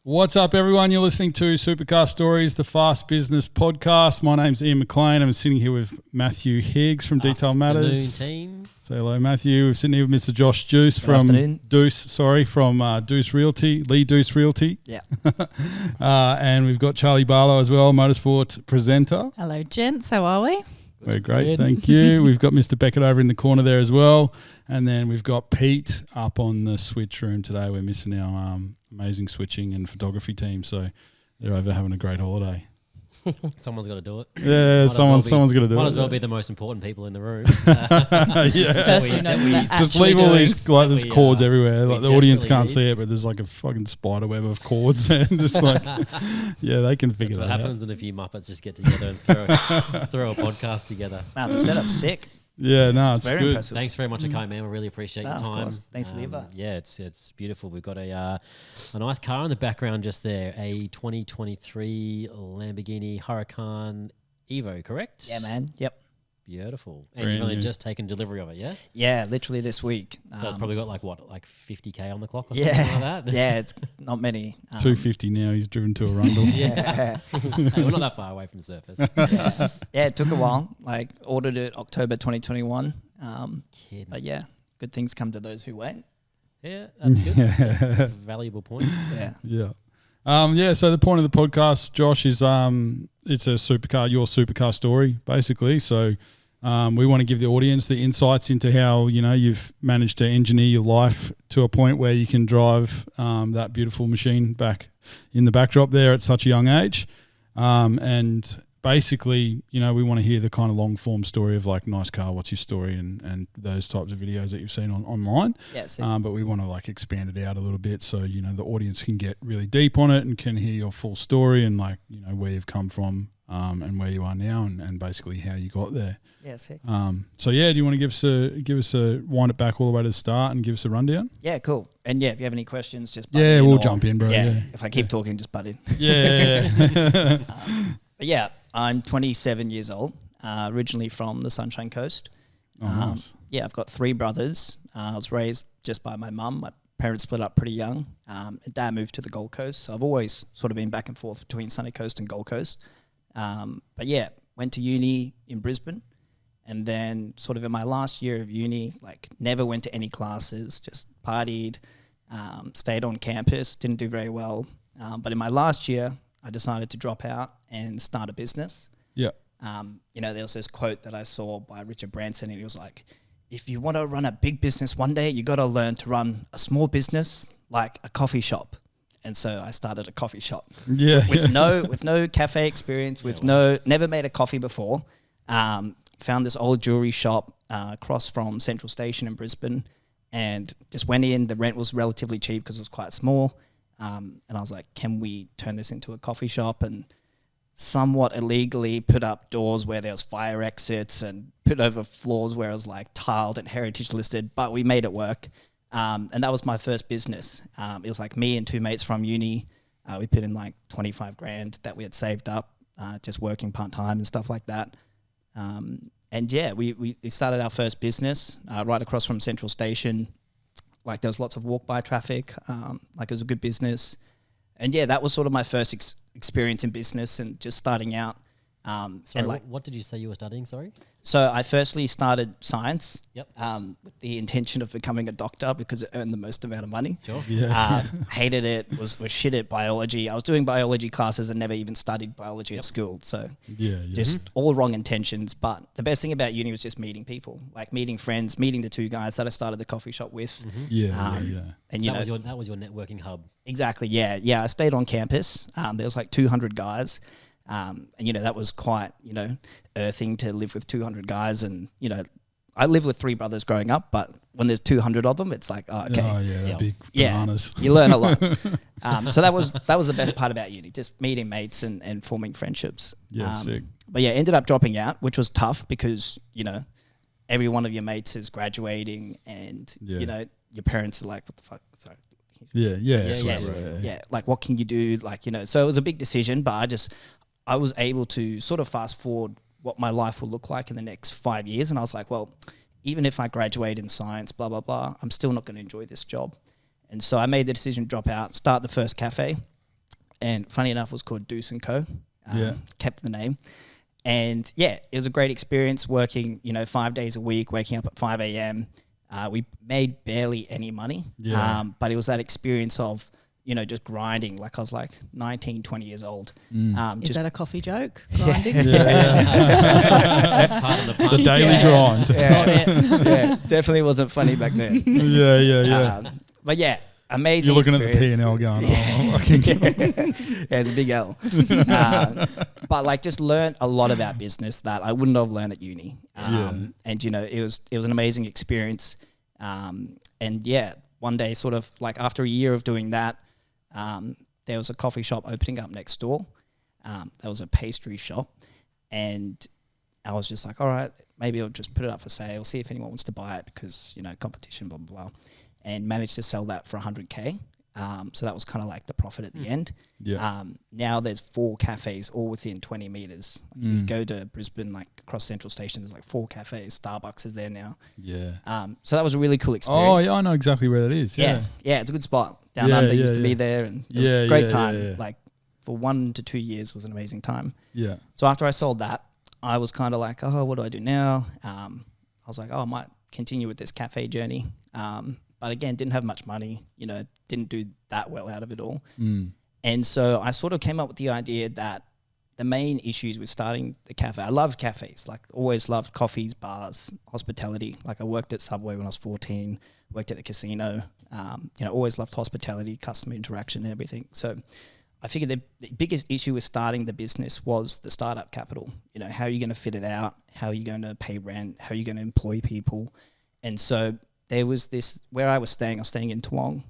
What's up, everyone? You're listening to Supercar Stories, the Fast Business Podcast. My name's Ian McLean. I'm sitting here with Matthew Higgs from Detail Matters. Team. Say hello, Matthew. We're sitting here with Mr. Josh Duce from Duce Realty, Lee Duce Realty. Yeah. And we've got Charlie Barlow as well, motorsport presenter. Hello, gents. How are we? We're great, thank you. We've got Mr. Beckett over in the corner there as well. And then we've got Pete up on the switch room today. We're missing our amazing switching and photography team, so they're over having a great holiday. Someone's got to do it. Yeah, someone's got to do it. Might as well be the most important people in the room. Yeah. Person who knows what they're Just leave all these there's cords everywhere. Like the audience can't need. see it, but there's like a fucking spider web of cords, and just like, yeah, they can figure That's that what happens when a few Muppets just get together and throw a podcast together. Wow, the setup's sick. Yeah, no, it's very good. impressive. Thanks very much for coming, man. We really appreciate your Of time. course. Thanks for the invite. Yeah, it's beautiful. We've got a nice car in the background just there, a 2023 Lamborghini Huracan Evo, correct? Yeah, man. Yep. Beautiful. And Brand you've only new. just taken delivery of it, yeah? Yeah, literally this week. So it's probably got like 50K on the clock or yeah, something like that? yeah, it's not many. 250 now. He's driven to a Rundle. Yeah. Hey, we're not that far away from surface. Yeah, it took a while. Like ordered it October 2021. Kidding. But yeah, good things come to those who wait. Yeah, that's good. That's a valuable point. Yeah. Yeah. So the point of the podcast, Josh, is it's a supercar, your supercar story, basically. So we want to give the audience the insights into how, you've managed to engineer your life to a point where you can drive that beautiful machine back in the backdrop there at such a young age. And basically, we want to hear the kind of long form story of like, nice car, what's your story, and those types of videos that you've seen online. Yes. But we want to like expand it out a little bit so, the audience can get really deep on it and can hear your full story and like, where you've come from and where you are now and basically how you got there. Yes. So yeah, do you want to give us a wind it back all the way to the start and give us a rundown? Yeah, cool. And yeah, if you have any questions, just butt Yeah, in we'll or- jump in, bro. Yeah. If I keep talking, just butt in. Yeah. But yeah, I'm 27 years old, originally from the Sunshine Coast. Oh, nice. Yeah, I've got three brothers. I was raised just by my mum. My parents split up pretty young. Dad moved to the Gold Coast, so I've always sort of been back and forth between Sunny Coast and Gold Coast. But yeah, went to uni in Brisbane, and then sort of in my last year of uni, like never went to any classes, just partied, stayed on campus, didn't do very well. But in my last year, I decided to drop out and start a business. Yeah. There was this quote that I saw by Richard Branson, and he was like, if you want to run a big business one day, you got to learn to run a small business like a coffee shop. And so I started a coffee shop with no cafe experience, never made a coffee before. Found this old jewelry shop across from Central Station in Brisbane, and just went in. The rent was relatively cheap because it was quite small. And I was like, can we turn this into a coffee shop? And somewhat illegally put up doors where there was fire exits and put over floors where it was like tiled and heritage listed, but we made it work. And that was my first business. It was like me and two mates from uni. We put in like 25 grand that we had saved up, just working part-time and stuff like that. And yeah, we started our first business right across from Central Station. Like there was lots of walk-by traffic. Like it was a good business. And yeah, that was sort of my first experience in business and just starting out. Sorry, what did you say you were studying, sorry? So I firstly started science. Yep. With the intention of becoming a doctor because it earned the most amount of money. Sure. Yeah. Hated it, was shit at biology. I was doing biology classes and never even studied biology at school. So just all wrong intentions. But the best thing about uni was just meeting people, like meeting friends, meeting the two guys that I started the coffee shop with. Yeah. And That was your networking hub. Exactly. Yeah. I stayed on campus. There was like 200 guys. And, that was quite, earthing to live with 200 guys. And, I lived with three brothers growing up, but when there's 200 of them, it's like, oh, okay. Oh, yeah, they're big bananas. You learn a lot. So that was the best part about uni, just meeting mates and forming friendships. Yeah, sick. But yeah, ended up dropping out, which was tough because, every one of your mates is graduating and, your parents are like, what the fuck? Sorry. Yeah. Like, what can you do? Like, so it was a big decision, but I was able to sort of fast forward what my life will look like in the next 5 years. And I was like, well, even if I graduate in science, blah, blah, blah, I'm still not going to enjoy this job. And so I made the decision to drop out, start the first cafe. and funny enough, it was called Duce & Co. Yeah. Kept the name. And yeah, it was a great experience working, 5 days a week, waking up at 5 a.m. We made barely any money, but it was that experience of, just grinding. Like I was like 19, 20 years old. Is that a coffee joke? Grinding? Part of the pun. The daily grind. Yeah, definitely wasn't funny back then. Yeah. But yeah, amazing. You're looking experience. at the P&L going, oh, I can Yeah, it's a big L. But like just learned a lot about business that I wouldn't have learned at uni. And it was an amazing experience. And yeah, one day sort of like after a year of doing that, there was a coffee shop opening up next door. There was a pastry shop, and I was just like, all right, maybe I'll just put it up for sale, see if anyone wants to buy it because, competition, blah, blah, blah. And managed to sell that for $100K. So that was kind of like the profit at the end. Yeah. Now there's 4 cafes all within 20 meters. You go to Brisbane, like across Central Station, there's like 4 cafes. Starbucks is there now. Yeah. So that was a really cool experience. Oh, yeah, I know exactly where that is. Yeah. Yeah, it's a good spot. Down under used to be there, and it was a great time. Yeah. Like for 1 to 2 years was an amazing time. Yeah. So after I sold that, I was kind of like, oh, what do I do now? I was like, oh, I might continue with this cafe journey. But again, didn't have much money, didn't do that well out of it all. And so I sort of came up with the idea that the main issues with starting the cafe, I loved cafes, like always loved coffees, bars, hospitality. Like I worked at Subway when I was 14, worked at the casino, always loved hospitality, customer interaction and everything. So I figured the biggest issue with starting the business was the startup capital. How are you going to fit it out? How are you going to pay rent? How are you going to employ people? And so there was this, where I was staying in Toowong.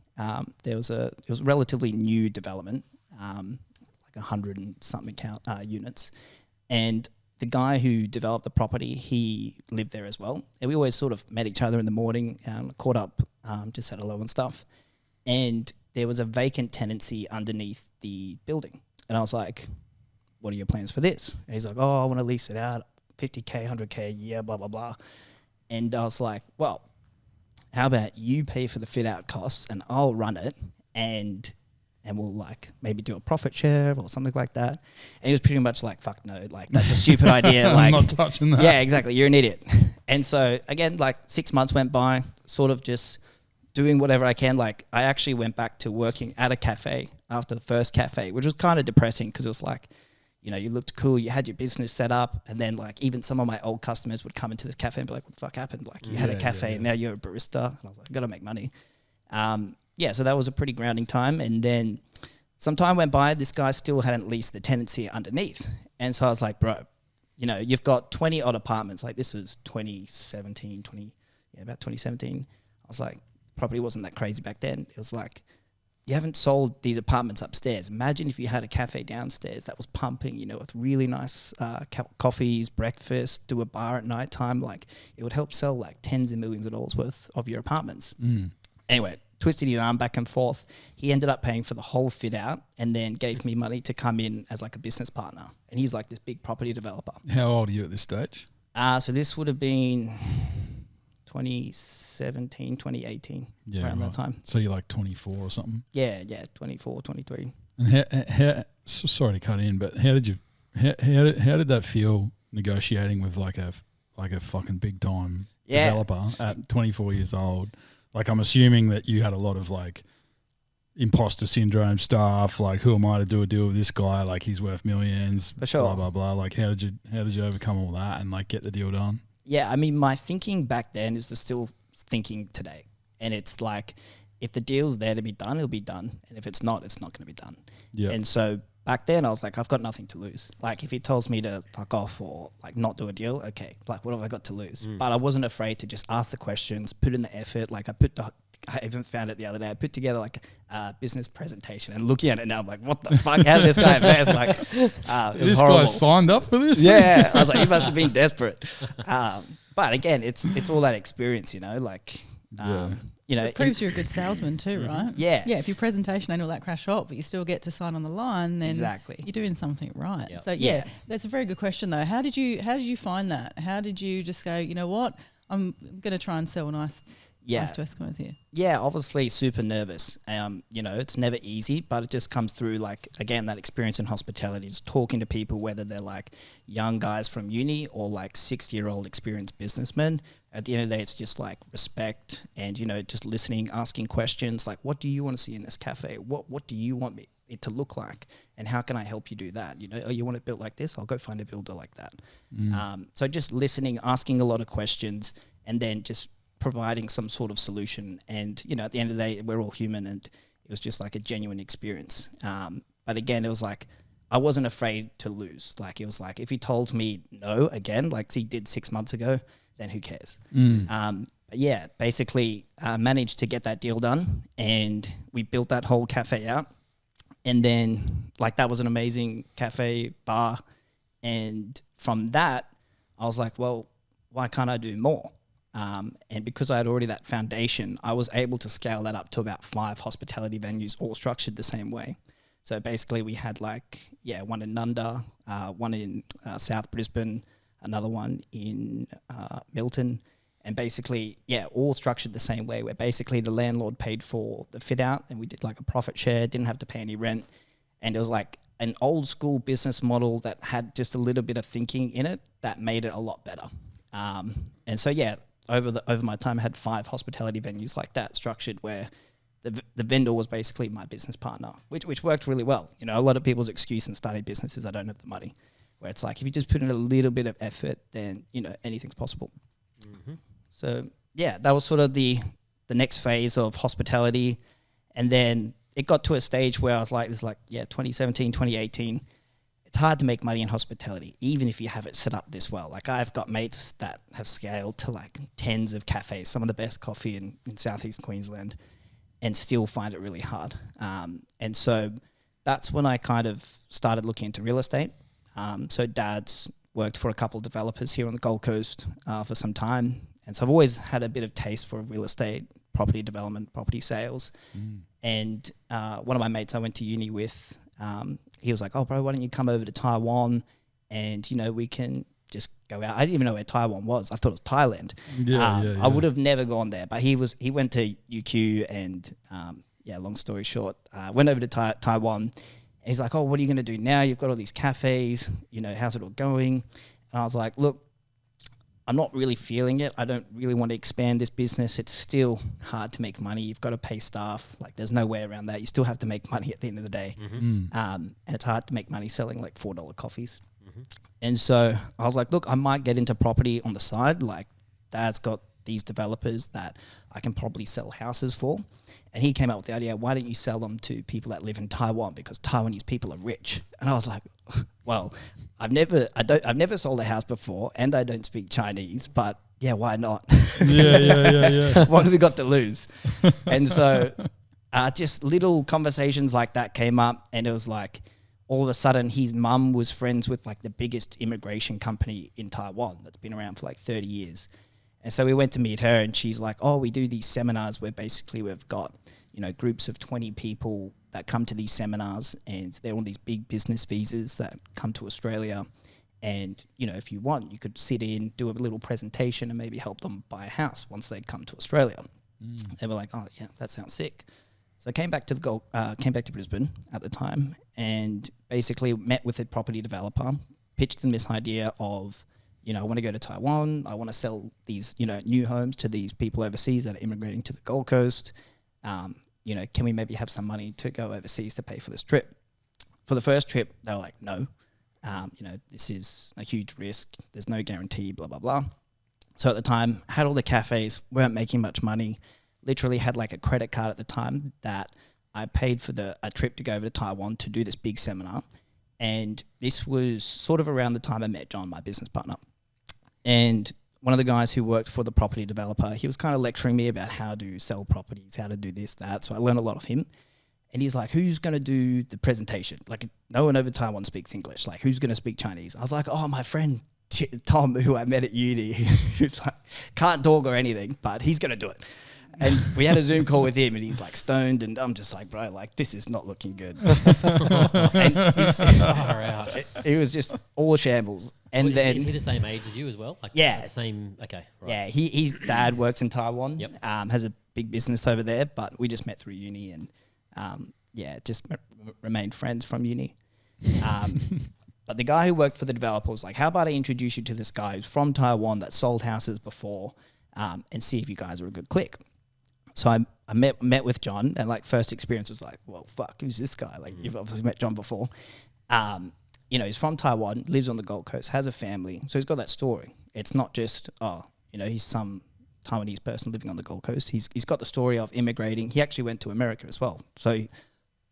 It was a relatively new development, like 100 and something units. And the guy who developed the property, he lived there as well. And we always sort of met each other in the morning, caught up, just said hello and stuff. And there was a vacant tenancy underneath the building. And I was like, what are your plans for this? And he's like, oh, I want to lease it out, 50K, 100K a year, blah, blah, blah. And I was like, well, how about you pay for the fit out costs and I'll run it and we'll like maybe do a profit share or something like that. And he was pretty much like, fuck no, like that's a stupid idea. Like, I'm not touching that. Yeah, exactly. You're an idiot. And so again, like 6 months went by, sort of just doing whatever I can. Like I actually went back to working at a cafe after the first cafe, which was kind of depressing because it was like, you looked cool, you had your business set up, and then like even some of my old customers would come into this cafe and be like, what the fuck happened? Like you had a cafe and now you're a barista. And I was like, I got to make money. So that was a pretty grounding time. And then some time went by, this guy still hadn't leased the tenancy underneath. And so I was like, bro, you've got 20 odd apartments. Like this was 2017. I was like, property wasn't that crazy back then. It was like, you haven't sold these apartments upstairs. Imagine if you had a cafe downstairs that was pumping, with really nice coffees, breakfast, do a bar at night time. Like it would help sell like tens of millions of dollars worth of your apartments. Anyway, twisted his arm back and forth. He ended up paying for the whole fit out and then gave me money to come in as like a business partner. And he's like this big property developer. How old are you at this stage? So this would have been 2017, 2018, around that time. So you're like 24 or something? Yeah, 24, 23. And how sorry to cut in, but how did that feel negotiating with like a fucking big time developer at 24 years old? Like I'm assuming that you had a lot of like imposter syndrome stuff, like who am I to do a deal with this guy? Like he's worth millions, for sure. Blah blah blah. Like how did you overcome all that and like get the deal done? Yeah, I mean, my thinking back then is the still thinking today. And it's like, if the deal's there to be done, it'll be done. And if it's not going to be done. Yeah. And so back then I was like, I've got nothing to lose. Like if he tells me to fuck off or like not do a deal, okay, like what have I got to lose? But I wasn't afraid to just ask the questions, put in the effort. Like I even found it the other day. I put together like a business presentation and looking at it now, I'm like, what the fuck? How did this guy invest? Like, this guy signed up for this? Yeah. I was like, he must have been desperate. But again, it's all that experience, like, it proves you're a good salesman too, right? Yeah. Yeah. If your presentation ain't all that crash hot, but you still get to sign on the line, then exactly. You're doing something right. Yep. So that's a very good question though. How did you find that? How did you just go, you know what? I'm going to try and sell nice Yeah. Us to Eskimos here. Yeah, obviously super nervous. You know, it's never easy, but it just comes through like, again, that experience in hospitality, just talking to people, whether they're like young guys from uni or like 60-year-old experienced businessmen. At the end of the day, it's just like respect and, you know, just listening, asking questions like, what do you want to see in this cafe? What do you want it to look like? And how can I help you do that? You know, oh, you want it built like this? I'll go find a builder like that. So just listening, asking a lot of questions, and then just providing some sort of solution. And, you know, at the end of the day, we're all human, and it was just like a genuine experience. But again, it was like, I wasn't afraid to lose. Like, it was like, if he told me no again, like he did 6 months ago, then who cares? But yeah, basically managed to get that deal done, and we built that whole cafe out. And then like, that was an amazing cafe bar. And from that, I was like, well, why can't I do more? And because I had already that foundation, I was able to scale that up to about 5 hospitality venues, all structured the same way. So basically we had like, one in Nunda, one in South Brisbane, another one in Milton, and basically, all structured the same way, where basically the landlord paid for the fit out and we did like a profit share, didn't have to pay any rent. And it was like an old school business model that had just a little bit of thinking in it that made it a lot better. And so, over my time, I had 5 hospitality venues like that structured, where the vendor was basically my business partner, which worked really well. You know, a lot of people's excuse in starting businesses, I don't have the money, where it's like, if you just put in a little bit of effort, then, you know, anything's possible. So that was sort of the next phase of hospitality. And then it got to a stage where I was like, 2017, 2018, it's hard to make money in hospitality, even if you have it set up this well. Like, I've got mates that have scaled to like tens of cafes, some of the best coffee in Southeast Queensland, and still find it really hard. And so that's when I kind of started looking into real estate. So Dad's worked for a couple of developers here on the Gold Coast for some time. And so I've always had a bit of taste for real estate, property development, property sales. And one of my mates I went to uni with, he was like, oh, bro, why don't you come over to Taiwan and, you know, we can just go out. I didn't even know where Taiwan was. I thought it was Thailand. I would have never gone there. But he went to UQ and, long story short, went over to Taiwan. And he's like, oh, what are you going to do now? You've got all these cafes. You know, how's it all going? And I was like, look, I'm not really feeling it. I don't really want to expand this business. It's still hard to make money. You've got to pay staff. Like, there's no way around that. You still have to make money at the end of the day. And it's hard to make money selling like $4 coffees. And so I was like, look, I might get into property on the side. Like, Dad's got these developers that I can probably sell houses for. And he came up with the idea, why don't you sell them to people that live in Taiwan, because Taiwanese people are rich. And I was like, well, I've never sold a house before, and I don't speak Chinese, but why not? What have we got to lose? And so just little conversations like that came up, and it was like, all of a sudden his mum was friends with like the biggest immigration company in Taiwan that's been around for like 30 years. And so we went to meet her, and she's like, oh, we do these seminars where basically we've got, you know, groups of 20 people that come to these seminars, and they're on these big business visas that come to Australia. And, you know, if you want, you could sit in, do a little presentation, and maybe help them buy a house once they come to Australia. They were like, oh yeah, that sounds sick. So I came back to Brisbane at the time, and basically met with a property developer, pitched them this idea of, you know, I want to go to Taiwan. I want to sell these, you know, new homes to these people overseas that are immigrating to the Gold Coast. You know, can we maybe have some money to go overseas to pay for this trip? For the first trip, they were like, no. You know, this is a huge risk. There's no guarantee, blah, blah, blah. So at the time, had all the cafes, weren't making much money. Literally had like a credit card at the time that I paid for a trip to go over to Taiwan to do this big seminar. And this was sort of around the time I met John, my business partner. And one of the guys who worked for the property developer, he was kind of lecturing me about how to sell properties, how to do this, that. So I learned a lot of him. And he's like, who's going to do the presentation? Like, no one over Taiwan speaks English. Like, who's going to speak Chinese? I was like, oh, my friend Tom, who I met at uni, who's like, can't talk or anything, but he's going to do it. And we had a Zoom call with him, and he's like stoned, and I'm just like, bro, like, this is not looking good. And it was just all shambles. And then is he the same age as you as well? Like Yeah. the same. Okay. Right. yeah, his dad works in Taiwan. Yep. Has a big business over there, but we just met through uni and just remained friends from uni. But the guy who worked for the developer was like, how about I introduce you to this guy who's from Taiwan that sold houses before and see if you guys are a good click. So I met with John, and like first experience was like, well, fuck, who's this guy? Like you've obviously met John before. He's from Taiwan, lives on the Gold Coast, has a family. So he's got that story. It's not just, he's some Taiwanese person living on the Gold Coast. He's got the story of immigrating. He actually went to America as well. So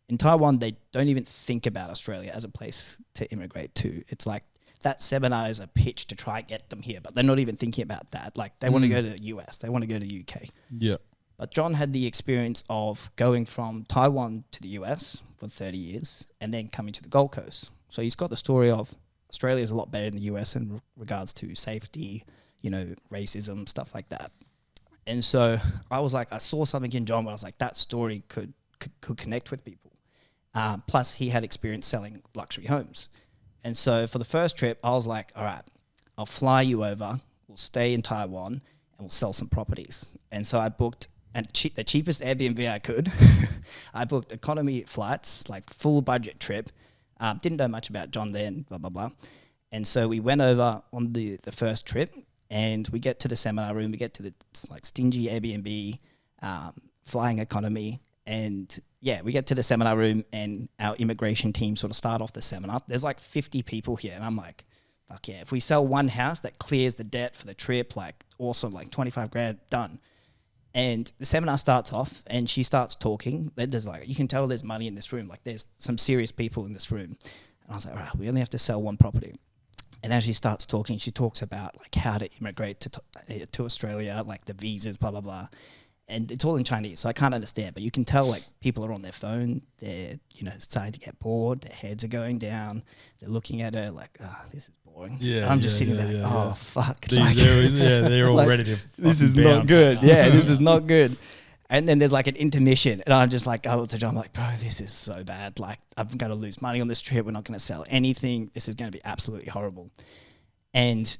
in Taiwan, they don't even think about Australia as a place to immigrate to. It's like that seminar is a pitch to try and get them here, but they're not even thinking about that. Like they want to go to the US, they want to go to the UK. Yeah. But John had the experience of going from Taiwan to the US for 30 years and then coming to the Gold Coast. So he's got the story of Australia is a lot better than the US in regards to safety, racism, stuff like that. And so I was like, I saw something in John where I was like, that story could connect with people. Plus he had experience selling luxury homes. And so for the first trip, I was like, all right, I'll fly you over. We'll stay in Taiwan and we'll sell some properties. And so I booked the cheapest Airbnb I could. I booked economy flights, like full budget trip. Didn't know much about John then, blah, blah, blah. And so we went over on the first trip and we get to the seminar room. We get to the like stingy Airbnb, flying economy. And yeah, we get to the seminar room and our immigration team sort of start off the seminar. There's like 50 people here. And I'm like, fuck yeah, if we sell one house that clears the debt for the trip, like awesome, like 25 grand, done. And the seminar starts off and she starts talking. There's like, you can tell there's money in this room. Like there's some serious people in this room. And I was like, all right, we only have to sell one property. And as she starts talking, she talks about like how to immigrate to Australia, like the visas, blah, blah, blah. And it's all in Chinese, so I can't understand. But you can tell like people are on their phone. They're, starting to get bored. Their heads are going down. They're looking at her like, oh, this is boring. Yeah, I'm just sitting there, fuck. They're all like, ready to this is bounce. not good. Yeah, this is not good. And then there's like an intermission. And I'm just like, go to John, I'm like, bro, this is so bad. Like, I'm going to lose money on this trip. We're not going to sell anything. This is going to be absolutely horrible. And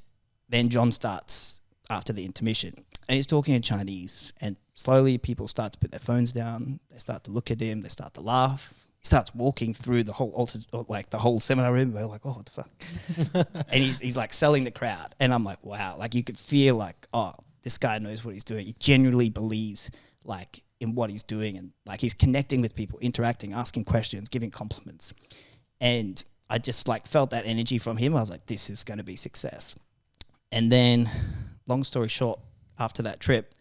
then John starts after the intermission. And he's talking in Chinese. And slowly people start to put their phones down. They start to look at him. They start to laugh. He starts walking through the whole seminar room. We're like, oh, what the fuck? And he's like selling the crowd. And I'm like, wow. Like you could feel like, oh, this guy knows what he's doing. He genuinely believes like in what he's doing. And like he's connecting with people, interacting, asking questions, giving compliments. And I just like felt that energy from him. I was like, this is going to be success. And then long story short, after that trip,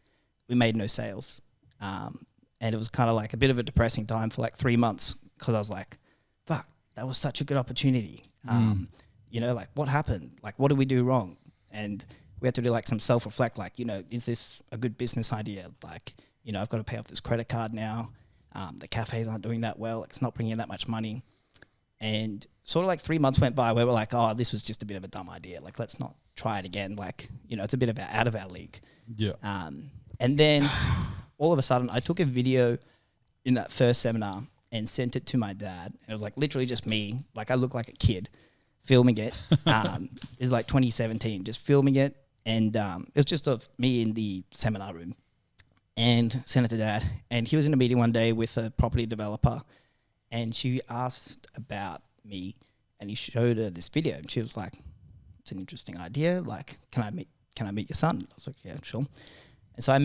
we made no sales. And it was kind of like a bit of a depressing time for like 3 months because I was like, fuck, that was such a good opportunity. Like what happened? Like, what did we do wrong? And we had to do like some self-reflect, like, is this a good business idea? Like, I've got to pay off this credit card now. The cafes aren't doing that well. It's not bringing in that much money. And sort of like 3 months went by where we're like, oh, this was just a bit of a dumb idea. Like, let's not try it again. Like, it's a bit of out of our league. Yeah. And then all of a sudden I took a video in that first seminar and sent it to my dad. And it was like literally just me. Like I look like a kid filming it. It was like 2017, just filming it. And it was just of me in the seminar room and sent it to dad. And he was in a meeting one day with a property developer and she asked about me and he showed her this video and she was like, it's an interesting idea. Like, can I meet your son? I was like, yeah, sure. And so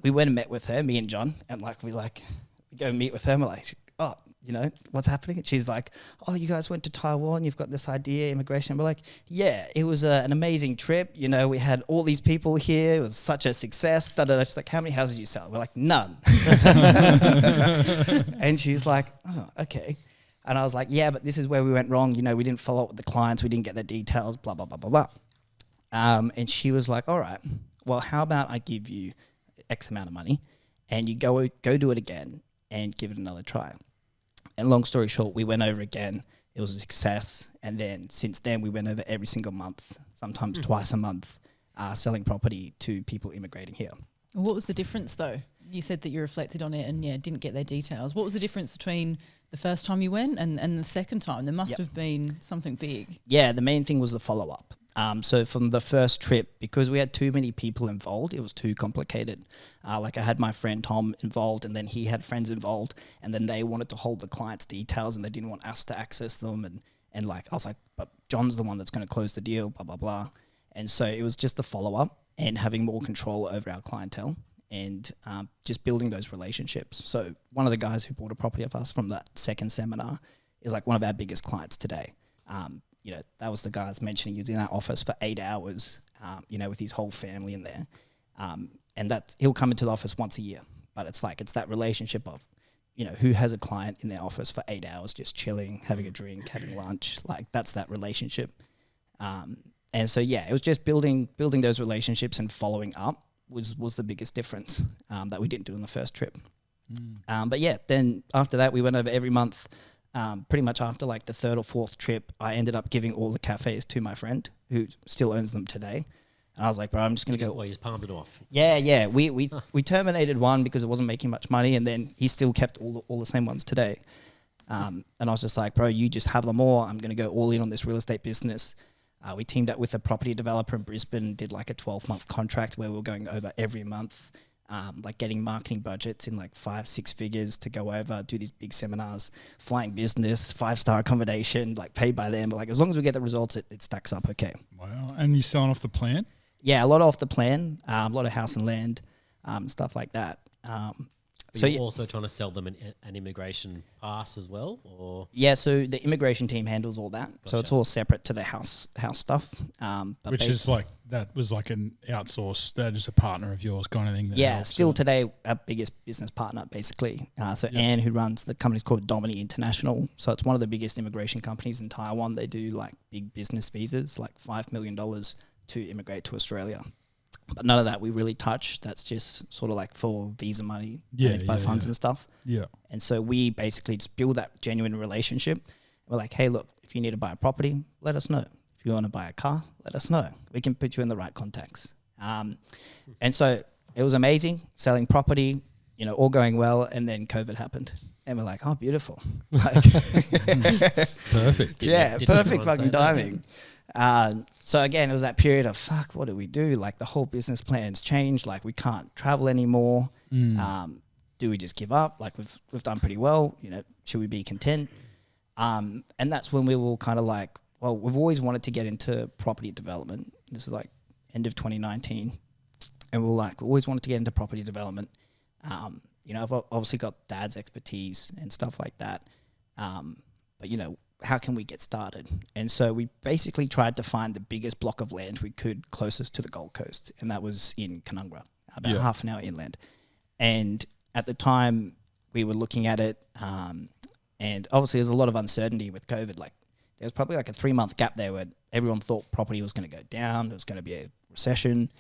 we went and met with her, me and John, and like we go meet with her and we're like, oh, what's happening? And she's like, oh, you guys went to Taiwan, you've got this idea, immigration. We're like, yeah, it was an amazing trip. We had all these people here. It was such a success. She's like, how many houses did you sell? We're like, none. And she's like, oh, okay. And I was like, yeah, but this is where we went wrong. We didn't follow up with the clients. We didn't get the details, blah, blah, blah, blah, blah. And she was like, all right, well, how about I give you X amount of money and you go do it again and give it another try. And long story short, we went over again. It was a success. And then since then, we went over every single month, sometimes twice a month, selling property to people immigrating here. What was the difference though? You said that you reflected on it and didn't get their details. What was the difference between the first time you went and the second time? There must have been something big. Yeah, the main thing was the follow-up. So from the first trip, because we had too many people involved, it was too complicated. Like I had my friend Tom involved, and then he had friends involved, and then they wanted to hold the client's details, and they didn't want us to access them. And like I was like, but John's the one that's going to close the deal, blah, blah, blah. And so it was just the follow-up and having more control over our clientele and just building those relationships. So one of the guys who bought a property of us from that second seminar is like one of our biggest clients today. You know, that was the guy that's mentioning he was in our office for 8 hours, you know, with his whole family in there. And that he'll come into the office once a year. But it's like, it's that relationship of, you know, who has a client in their office for 8 hours just chilling, having a drink, having lunch. Like, that's that relationship. And so, yeah, it was just building those relationships and following up was the biggest difference that we didn't do on the first trip. But yeah, then after that, we went over every month. Pretty much after like the third or fourth trip, I ended up giving all the cafes to my friend who still owns them today. And I was like, bro, I'm just going to go. Well, you just palmed it off. Yeah. We terminated one because it wasn't making much money, and then he still kept all the same ones today. And I was just like, bro, you just have them all. I'm going to go all in on this real estate business. We teamed up with a property developer in Brisbane, did like a 12-month contract where we were going over every month, like getting marketing budgets in like 5-6 figures to go over, do these big seminars, flying business, 5-star accommodation, like paid by them. But like, as long as we get the results, it stacks up okay. Wow. And you selling off the plan? Yeah, a lot off the plan, a lot of house and land, stuff like that. So you're also trying to sell them an immigration pass as well, or yeah. So the immigration team handles all that, so it's all separate to the house stuff. But which is like that was like an outsource. They're just a partner of yours, kind of thing. Yeah, still today our biggest business partner, basically. Anne, who runs the company's called Domini International. So it's one of the biggest immigration companies in Taiwan. They do like big business visas, like $5 million to immigrate to Australia. But none of that we really touch. That's just sort of like for visa money, managed by funds and stuff. Yeah. And so we basically just build that genuine relationship. We're like, hey, look, if you need to buy a property, let us know. If you want to buy a car, let us know. We can put you in the right contacts. And so it was amazing selling property, you know, all going well. And then COVID happened. And we're like, oh, beautiful. Like, perfect. Yeah, perfect fucking timing. So again, it was that period of fuck, what do we do? Like the whole business plan's changed. Like we can't travel anymore. Do we just give up? Like we've done pretty well. You know, should we be content? And that's when we were kind of like, well, we've always wanted to get into property development. This is like end of 2019, and we always wanted to get into property development. You know, I've obviously got dad's expertise and stuff like that. But you know, how can we get started? And so we basically tried to find the biggest block of land we could closest to the Gold Coast, and that was in Canungra, about half an hour inland. And at the time, we were looking at it, and obviously there's a lot of uncertainty with COVID. Like there was probably like a 3-month gap there where everyone thought property was going to go down, there was going to be a recession.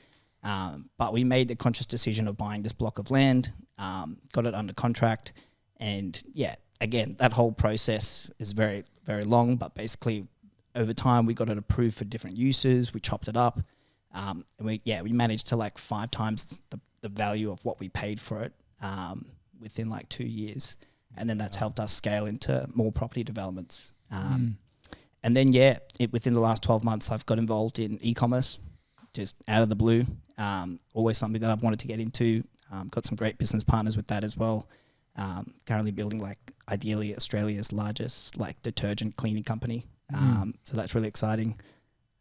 But we made the conscious decision of buying this block of land, got it under contract, and yeah, again, that whole process is very, very long, but basically over time we got it approved for different uses. We chopped it up, and we managed to like 5 times the value of what we paid for it within like 2 years. And then that's helped us scale into more property developments. And then, within the last 12 months, I've got involved in e-commerce, just out of the blue. Always something that I've wanted to get into. Got some great business partners with that as well. Currently building like ideally Australia's largest like detergent cleaning company. So that's really exciting.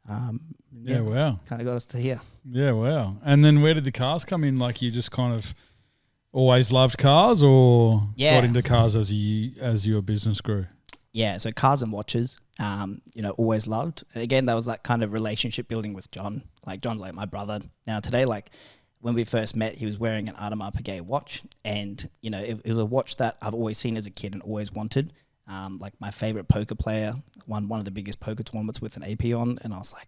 Wow. Kind of got us to here. Yeah, wow. And then where did the cars come in? Like you just kind of always loved cars, or got into cars as your business grew? Yeah, so cars and watches, you know, always loved. And again, that was that kind of relationship building with John. Like John's like my brother now today. Like when we first met, he was wearing an Audemars Piguet watch, and you know, it was a watch that I've always seen as a kid and always wanted. Like my favorite poker player won one of the biggest poker tournaments with an AP on, and I was like,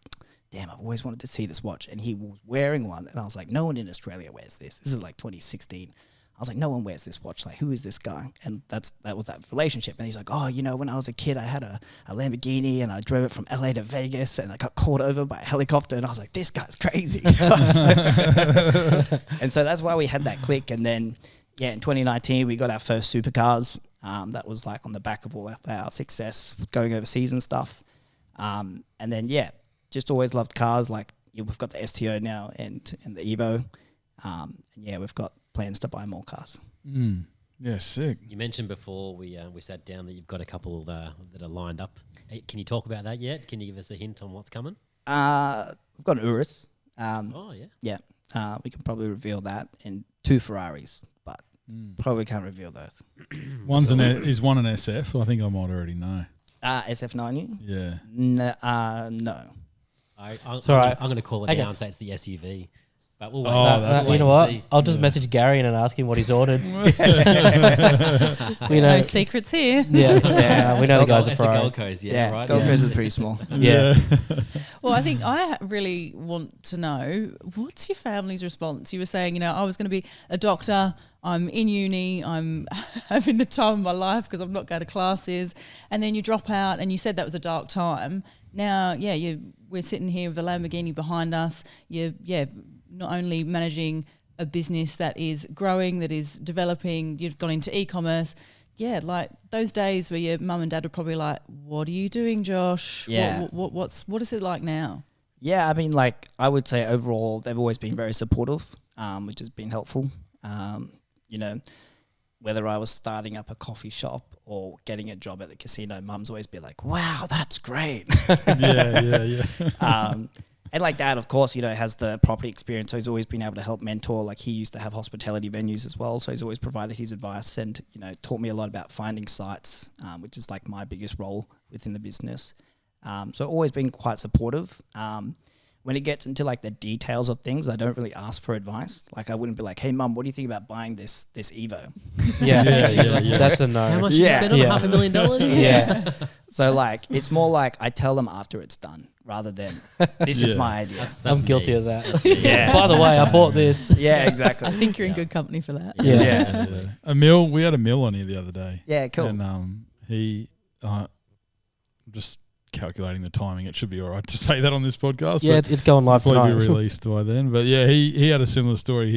damn, I've always wanted to see this watch. And he was wearing one, and I was like, no one in Australia wears this. This is like 2016. I was like, no one wears this watch. Like, who is this guy? And that was that relationship. And he's like, oh, you know, when I was a kid, I had a Lamborghini and I drove it from LA to Vegas and I got caught over by a helicopter. And I was like, this guy's crazy. And so that's why we had that click. And then, in 2019, we got our first supercars. That was like on the back of all our success with going overseas and stuff. And then, just always loved cars. Like we've got the STO now and the Evo. And yeah, we've got plans to buy more cars. Yeah, sick. You mentioned before we sat down that you've got a couple that are lined up. Can you talk about that yet? Can you give us a hint on what's coming? We've got an Urus. Oh, yeah. Yeah, we can probably reveal that, and 2 Ferraris, but probably can't reveal those. Is one an SF? I think I might already know. SF90? Yeah. No. I'm all right. going to call it Okay. down and say it's the SUV. But we'll wait. You know what? I'll just message Gary and ask him what he's ordered. We know. No secrets here. Yeah, we know the guys are It's the Ferrari. Gold Coast, yeah, right? Gold Coast is pretty small. Yeah. Well, I think I really want to know, what's your family's response? You were saying, I was going to be a doctor. I'm in uni. I'm having the time of my life because I'm not going to classes. And then you drop out, and you said that was a dark time. Now, we're sitting here with a Lamborghini behind us. You're not only managing a business that is growing, that is developing, you've gone into e-commerce. Yeah, like those days where your mum and dad were probably like, what are you doing, Josh? Yeah. What is it like now? Yeah, I mean, like, I would say overall they've always been very supportive, which has been helpful. Whether I was starting up a coffee shop or getting a job at the casino, mum's always been like, wow, that's great. Yeah. And like dad, of course, has the property experience, so he's always been able to help mentor. Like he used to have hospitality venues as well, so he's always provided his advice and, taught me a lot about finding sites, which is like my biggest role within the business. So always been quite supportive. When it gets into like the details of things, I don't really ask for advice. Like I wouldn't be like, hey mum, what do you think about buying this Evo? Yeah. That's a no. How much you spend on $500,000? Yeah. So like, it's more like I tell them after it's done rather than this is my idea. That's I'm guilty me. of that. Yeah. By the way, I bought this. Yeah, exactly. I think you're in good company for that. Yeah. We had a mill on here the other day. Yeah, cool. And just calculating the timing, it should be all right to say that on this podcast. Yeah, it's going live probably tonight. be released by then. But yeah, he had a similar story.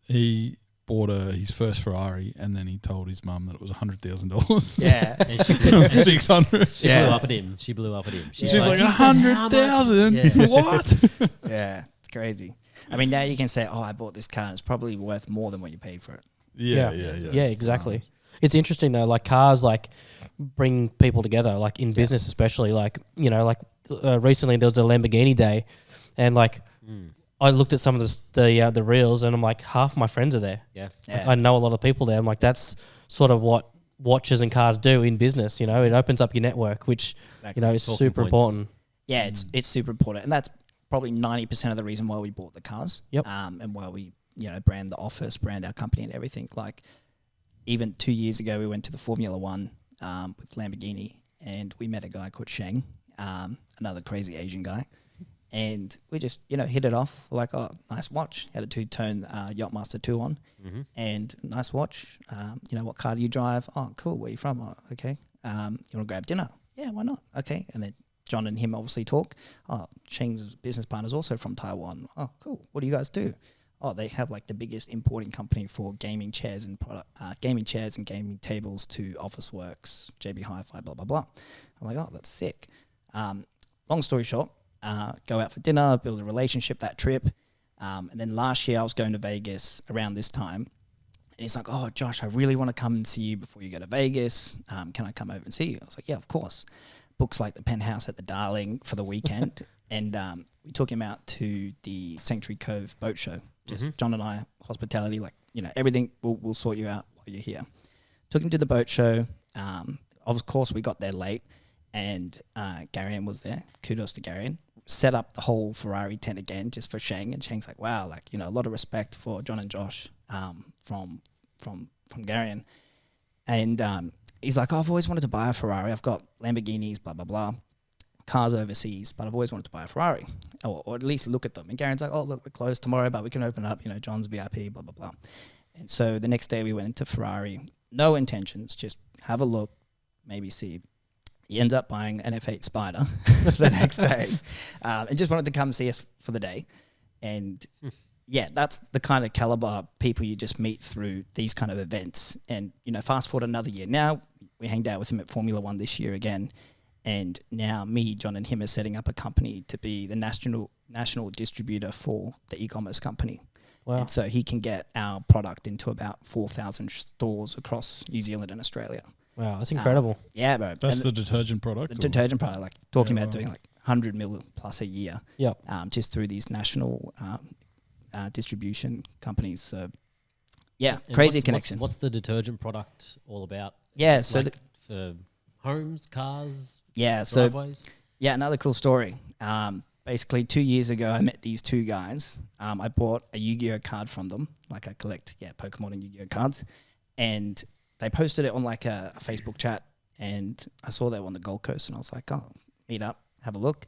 He bought his first Ferrari, and then he told his mum that it was $100,000. Yeah. And she blew, 600. she blew up at him. She blew up at him. She's like, "You spent how much?" 100,000. Yeah. What? Yeah, it's crazy. I mean, now you can say, oh, I bought this car, and it's probably worth more than what you paid for it. Yeah. Yeah, exactly. It's interesting though, like cars like bring people together, like in business especially. Like, recently there was a Lamborghini day, and like I looked at some of the reels, and I'm like, half my friends are there. Yeah. Like, I know a lot of people there. I'm like, that's sort of what watches and cars do in business. It opens up your network, which Exactly. is Talking super points. important. Yeah, it's super important, and that's probably 90% of the reason why we bought the cars. Yep. And why we brand the office, brand our company, and everything. Like even 2 years ago, we went to the Formula One with Lamborghini, and we met a guy called Sheng, another crazy Asian guy, and we just hit it off. We're like, oh, nice watch. Had a 2-tone Yachtmaster 2 on, and nice watch. What car do you drive? Oh, cool. Where you from? Oh, okay. You want to grab dinner? Yeah, why not? Okay. And then John and him obviously talk. Oh, Sheng's business partner is also from Taiwan. Oh, cool. What do you guys do? Oh, they have like the biggest importing company for gaming chairs and gaming tables to Officeworks, JB Hi-Fi, blah blah blah. I'm like, oh, that's sick. Long story short, go out for dinner, build a relationship that trip, and then last year I was going to Vegas around this time, and he's like, oh, Josh, I really want to come and see you before you go to Vegas. Can I come over and see you? I was like, yeah, of course. Books like the penthouse at the Darling for the weekend, and we took him out to the Sanctuary Cove boat show. Just John and I, hospitality, like, everything, we'll sort you out while you're here. Took him to the boat show. Of course, we got there late, and Garian was there. Kudos to Garian. Set up the whole Ferrari tent again just for Sheng, and Sheng's like, wow, like, a lot of respect for John and Josh from Garian. And he's like, oh, I've always wanted to buy a Ferrari. I've got Lamborghinis, blah, blah, blah. Cars overseas, but I've always wanted to buy a Ferrari or at least look at them. And Garen's like, oh, look, we're closed tomorrow, but we can open up, John's VIP, blah, blah, blah. And so the next day we went into Ferrari, no intentions, just have a look, maybe see. He ends up buying an F8 Spider the next day and just wanted to come see us for the day. And yeah, that's the kind of caliber people you just meet through these kind of events. And, fast forward another year. Now we hanged out with him at Formula One this year again. And now me, John, and him are setting up a company to be the national distributor for the e-commerce company. Wow. And so he can get our product into about 4,000 stores across New Zealand and Australia. Wow, that's incredible. Yeah, bro. That's And the detergent product? the or- detergent product, like talking Yeah, about doing like 100 mil plus a year. Yep. Just through these national distribution companies. So yeah, And crazy connection. What's the detergent product all about? Yeah, so Like for homes, cars, so driveways? yeah, another cool story. Basically 2 years ago, I met these two guys. I bought a Yu-Gi-Oh card from them. Like I collect, Pokemon and Yu-Gi-Oh cards. And they posted it on like a Facebook chat. And I saw they were on the Gold Coast. And I was like, oh, meet up, have a look.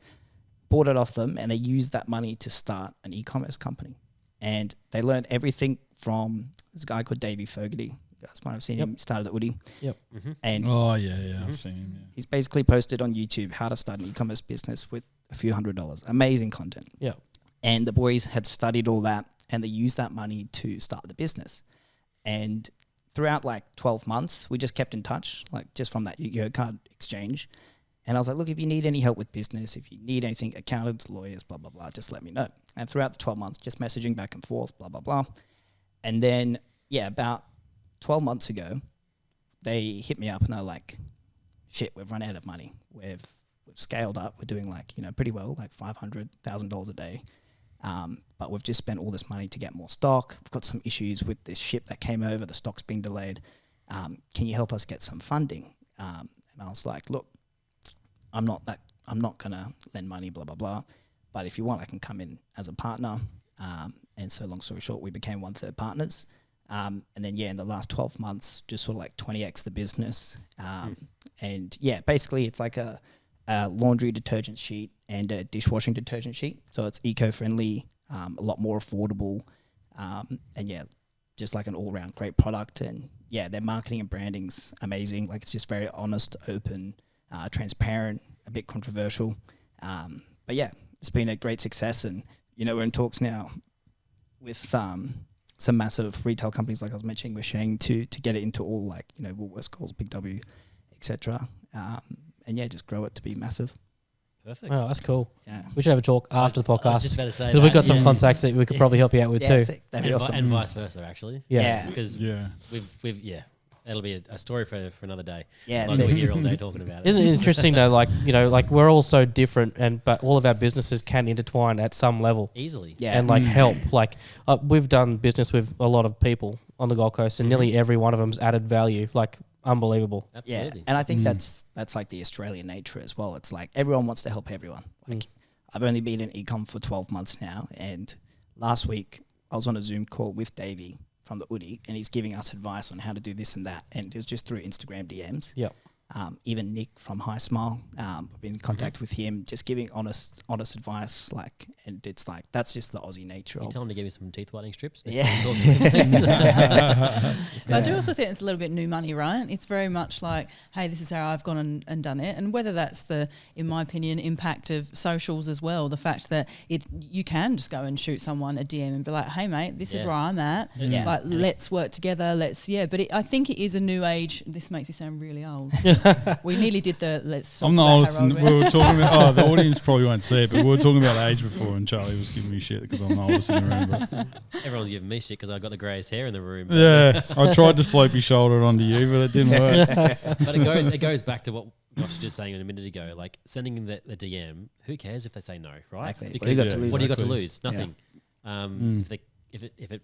Bought it off them. And they used that money to start an e-commerce company. And they learned everything from this guy called Davey Fogarty. You guys might have seen him. He started at Woody. Yep. And Oh, yeah. I've seen him. he's basically posted on YouTube how to start an e-commerce business with a few $100s. Amazing content. Yeah. And the boys had studied all that and they used that money to start the business. And throughout like 12 months, we just kept in touch, like just from that Yu-Gi-Oh card exchange. And I was like, look, if you need any help with business, if you need anything, accountants, lawyers, blah, blah, blah, just let me know. And throughout the 12 months, just messaging back and forth, blah, blah, blah. And then, about 12 months ago, they hit me up and they're like, shit, we've run out of money. We've scaled up. We're doing like, pretty well, like $500,000 a day. But we've just spent all this money to get more stock. We've got some issues with this ship that came over. The stock's being delayed. Can you help us get some funding? And I was like, look, I'm not going to lend money, blah, blah, blah. But if you want, I can come in as a partner. And so long story short, we became 1/3 partners. And then, in the last 12 months, just sort of like 20x the business. And basically it's like a laundry detergent sheet and a dishwashing detergent sheet. So it's eco-friendly, a lot more affordable. And just like an all-round great product. And their marketing and branding's amazing. Like it's just very honest, open, transparent, a bit controversial. But it's been a great success. And, we're in talks now with some massive retail companies, like I was mentioning with Sheng, to get it into all like, Woolworths, Coles, Big W, etc. And just grow it to be massive. Perfect. Wow, that's cool. Yeah. We should have a talk after the I was just podcast about to say because we've got some yeah. contacts that we could probably help you out with too. Sick. That'd be and, awesome. and vice versa, actually. Yeah. Because Yeah. we've that'll be a story for another day. Yeah, Like sick. we're here all day talking about it. Isn't it interesting though? Like like we're all so different, but all of our businesses can intertwine at some level. Easily. Yeah. And like help. Like we've done business with a lot of people on the Gold Coast, and nearly every one of them's added value. Like unbelievable. Absolutely. And I think that's like the Australian nature as well. It's like everyone wants to help everyone. Like I've only been in e-com for 12 months now, and last week I was on a Zoom call with Davey from the Woody, and he's giving us advice on how to do this and that, and it was just through Instagram DMs. Yep. Even Nick from High Smile, I've been in contact with him, just giving honest advice. Like, and it's like that's just the Aussie nature You of. tell him to give me some teeth whitening strips. Yeah. But I do also think it's a little bit new money, right? It's very much like, hey, this is how I've gone and done it. And whether that's the, in my opinion, impact of socials as well, the fact that you can just go and shoot someone a DM and be like, hey, mate, this is where I'm at. Yeah. Like, let's work together. But I think it is a new age. This makes me sound really old. We nearly did the let's talk I'm the about oldest. how old We were talking about. The audience probably won't see it, but we were talking about age before, and Charlie was giving me shit because I'm the oldest in the room. But Everyone's giving me shit because I've got the greyest hair in the room. yeah, I tried to slope your shoulder onto you, but it didn't work. But it goes back to what Josh was just saying a minute ago. Like sending the DM, who cares if they say no, right? Exactly. Because What do you got to lose? what do you got to Exactly. lose? Nothing. If it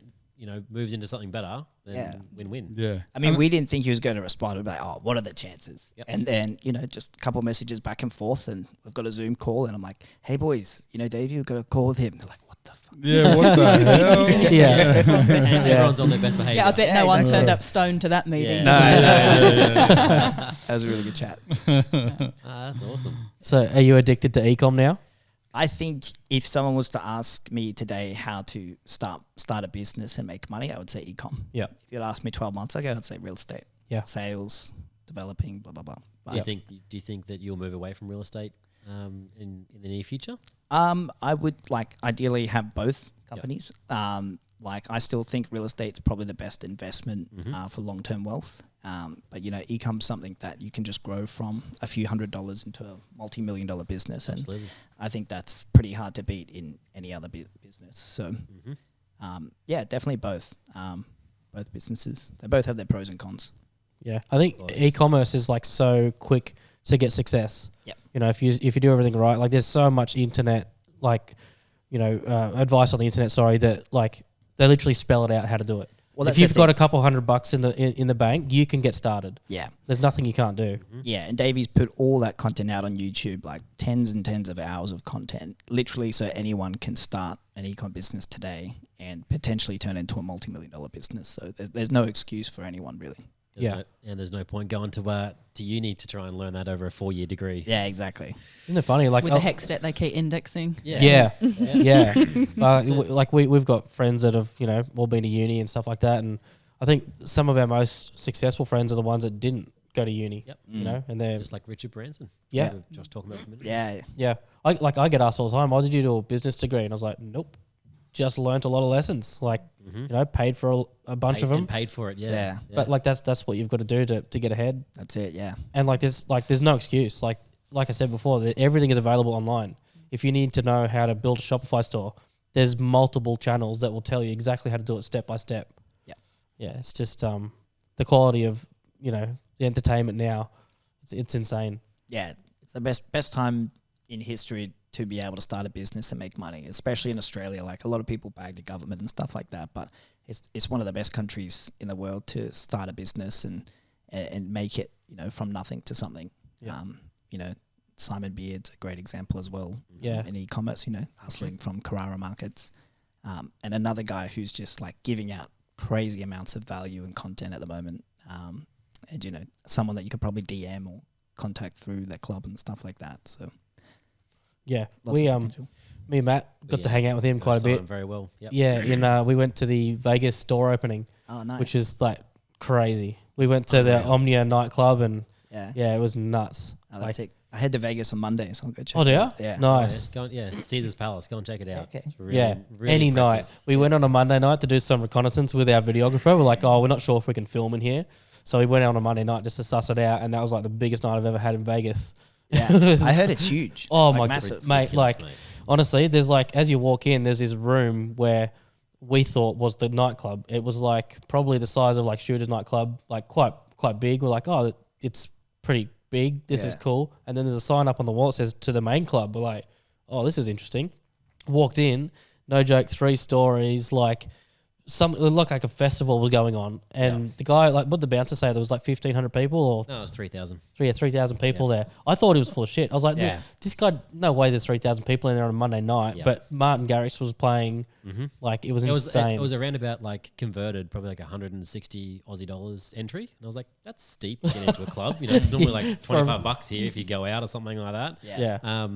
moves into something better, then win-win. Yeah, I mean, we didn't think he was going to respond. We'd be like, oh, what are the chances? Yep. And then, just a couple of messages back and forth, and we've got a Zoom call, and I'm like, hey, boys, Davey, we've got a call with him. They're like, what the fuck? yeah. What the hell? Yeah. Everyone's on their best behaviour. Yeah, I bet Yeah, no one exactly. turned up stoned to that meeting. Yeah. That was a really good chat. That's awesome. So are you addicted to e-com now? I think if someone was to ask me today how to start a business and make money, I would say e-com. Yeah. If you'd asked me 12 months ago, I'd say real estate. Yeah. Sales, developing, blah, blah, blah. But Do you think that you'll move away from real estate in the near future? I would ideally have both companies. I still think real estate's probably the best investment for long-term wealth. But e-com's something that you can just grow from a few $100s into a multi-million-dollar business, and Absolutely. I think that's pretty hard to beat in any other business. So, definitely both businesses. They both have their pros and cons. Yeah, I think e-commerce is like so quick to get success. Yeah, if you do everything right, like there's so much internet, like advice on the internet. Sorry, that like they literally spell it out how to do it. Well, if you've got a couple $100 in the bank, you can get started. Yeah, there's nothing you can't do. Yeah, and Davey's put all that content out on YouTube, like tens and tens of hours of content, literally, so anyone can start an e-com business today and potentially turn it into a multi-million-dollar business. So there's no excuse for anyone really. There's no point going to uni to try and learn that over a 4-year degree. Yeah, exactly. Isn't it funny? Like with the hex stat they keep indexing. Yeah. Like we've got friends that have all been to uni and stuff like that, and I think some of our most successful friends are the ones that didn't go to uni. Yep. And they're just like Richard Branson. Yeah. Josh talking about a minute. Yeah. I get asked all the time, "Oh, did you do a business degree?" And I was like, "Nope, just learnt a lot of lessons. Like paid for a bunch of them, paid for it. Yeah. But like that's what you've got to do to get ahead. That's it. Yeah. And there's no excuse. Like I said before, everything is available online. If you need to know how to build a Shopify store, there's multiple channels that will tell you exactly how to do it step by step. Yeah. Yeah. It's just the quality of the entertainment now. It's insane. Yeah, it's the best time in history to be able to start a business and make money, especially in Australia. Like a lot of people bag the government and stuff like that, but it's one of the best countries in the world to start a business and make it from nothing to something. Yeah. Simon Beard's a great example as well. Yeah. In e-commerce, hustling from Carrara markets, and another guy who's just like giving out crazy amounts of value and content at the moment. And someone that you could probably DM or contact through their club and stuff like that. So. Yeah, Lots of potential. me and Matt got to hang out with him quite a bit. Very well. Yep. Yeah, we went to the Vegas store opening, which is like crazy. We went to the Omnia nightclub and it was nuts. Oh, that's it. I head to Vegas on Monday, so I'll go check. Oh, do you? Yeah, nice. Caesar's Palace. Go and check it out. Okay. It's really, really any impressive. night. We went on a Monday night to do some reconnaissance with our videographer. We're like, we're not sure if we can film in here, so we went out on a Monday night just to suss it out, and that was like the biggest night I've ever had in Vegas. Yeah, I heard it's huge. Oh like my massive. mate! Like honestly, there's like as you walk in, there's this room where we thought was the nightclub. It was like probably the size of like Shooter's nightclub, like quite big. We're like, it's pretty big. This is cool. And then there's a sign up on the wall that says to the main club. We're like, this is interesting. Walked in, no joke, 3 stories, like. It looked like a festival was going on, and the guy, like, what the bouncer say? There was like 1,500 people, or No, it was 3,000. 3,000 people there. I thought he was full of shit. I was like, this guy, no way, there's 3,000 people in there on a Monday night. Yeah. But Martin Garrix was playing, like, it was insane. It was around about like converted, probably like 160 Aussie dollars entry, and I was like, that's steep to get into a club. It's normally like $25 here if you go out or something like that. Yeah.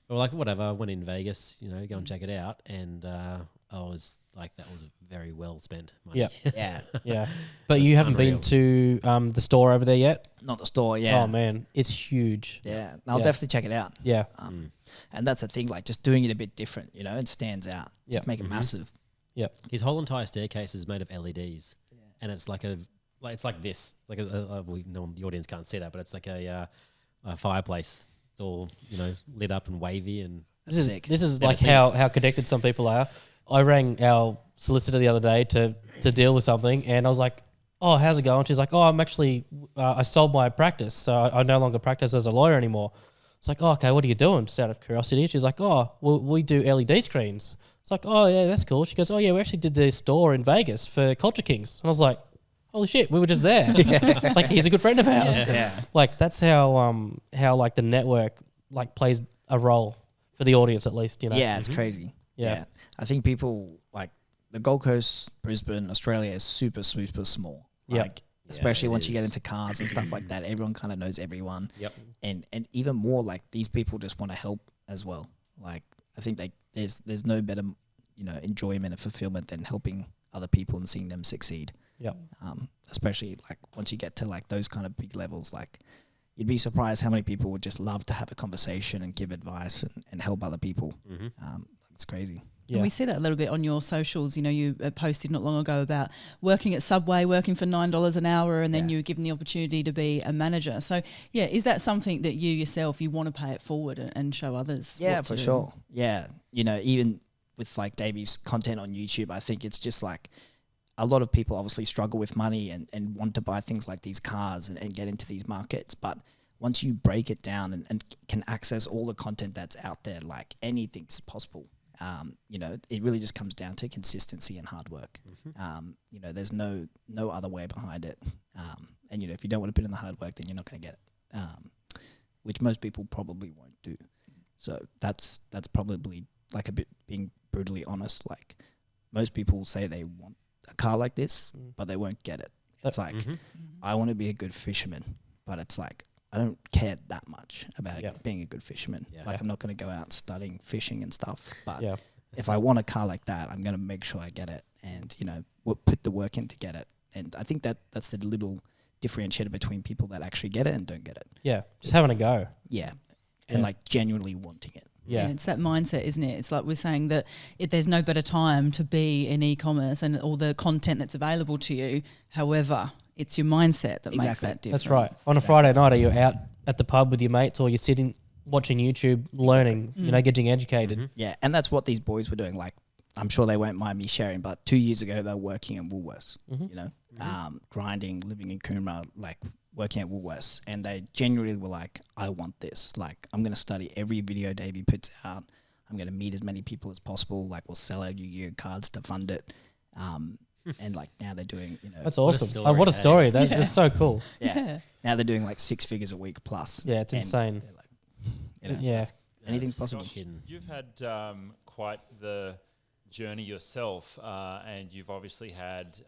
But like whatever, I went in Vegas, go and check it out, and I was like, that was very well spent money. Yeah. Yeah. But you haven't been to the store over there yet? Not the store, yeah. Oh, man. It's huge. Yeah. I'll definitely check it out. Yeah. And that's the thing, like just doing it a bit different, it stands out. Yeah. Make it massive. Yep. His whole entire staircase is made of LEDs, and it's like it's like this. Like we know the audience can't see that, but it's like a fireplace. It's all lit up and wavy, and That's sick. This is like how connected some people are. I rang our solicitor the other day to deal with something, and I was like, "Oh, how's it going?" She's like, "Oh, I'm actually I sold my practice, so I no longer practice as a lawyer anymore." It's like, "Oh, okay, what are you doing?" Just out of curiosity. She's like, "Oh, well, we do LED screens." It's like, "Oh yeah, that's cool." She goes, "Oh yeah, we actually did the store in Vegas for Culture Kings," and I was like, "Holy shit, we were just there!" Like he's a good friend of ours. Yeah. Like that's how like the network like plays a role for the audience at least. Yeah, it's crazy. Yeah. I think people like the Gold Coast, Brisbane, Australia is super, super small. Yep. Like, especially it once you get is. into cars and stuff like that, everyone kind of knows everyone. Yep. And even more, like these people just want to help as well. Like I think there's no better, enjoyment and fulfillment than helping other people and seeing them succeed. Yep. Especially like once you get to like those kind of big levels, like you'd be surprised how many people would just love to have a conversation and give advice and help other people. It's crazy. Yeah. And we see that a little bit on your socials. You know, you posted not long ago about working at Subway, working for $9 an hour, and then you were given the opportunity to be a manager. So, yeah, is that something that you yourself, you want to pay it forward and show others? Yeah, what to for do? sure. Yeah. You know, even with like Davey's content on YouTube, I think it's just like a lot of people obviously struggle with money and want to buy things like these cars and get into these markets. But once you break it down and can access all the content that's out there, like anything's possible. You know, it really just comes down to consistency and hard work. You know, there's no other way behind it. And, you know, if you don't want to put in the hard work, then you're not going to get it, which most people probably won't do. So that's probably like a bit being brutally honest. Like most people say they want a car like this, but they won't get it. It's like, I want to be a good fisherman, but it's like, I don't care that much about being a good fisherman. Like I'm not going to go out studying fishing and stuff. But if I want a car like that, I'm going to make sure I get it and, you know, put the work in to get it. And I think that's the little differentiator between people that actually get it and don't get it. Yeah, just having a go. Yeah. And like genuinely wanting it. Yeah. It's that mindset, isn't it? It's like we're saying that there's no better time to be in e-commerce and all the content that's available to you. However, it's your mindset that makes that difference. That's right. On a Friday night, are you out at the pub with your mates or you're sitting watching YouTube, learning, you know, getting educated? Yeah, and that's what these boys were doing. Like, I'm sure they won't mind me sharing, but 2 years ago, they were working in Woolworths, you know, grinding, living in Coomera, like working at Woolworths. And they genuinely were like, I want this. Like, I'm going to study every video Davey puts out. I'm going to meet as many people as possible. Like, we'll sell our Yu-Gi-Oh cards to fund it. And like now they're doing, you know. That's awesome. What a story. That's so cool. Yeah. Now they're doing like 6 figures a week plus. Yeah, it's insane. They're like, you know, Yeah. anything's possible. You've had quite the journey yourself, and you've obviously had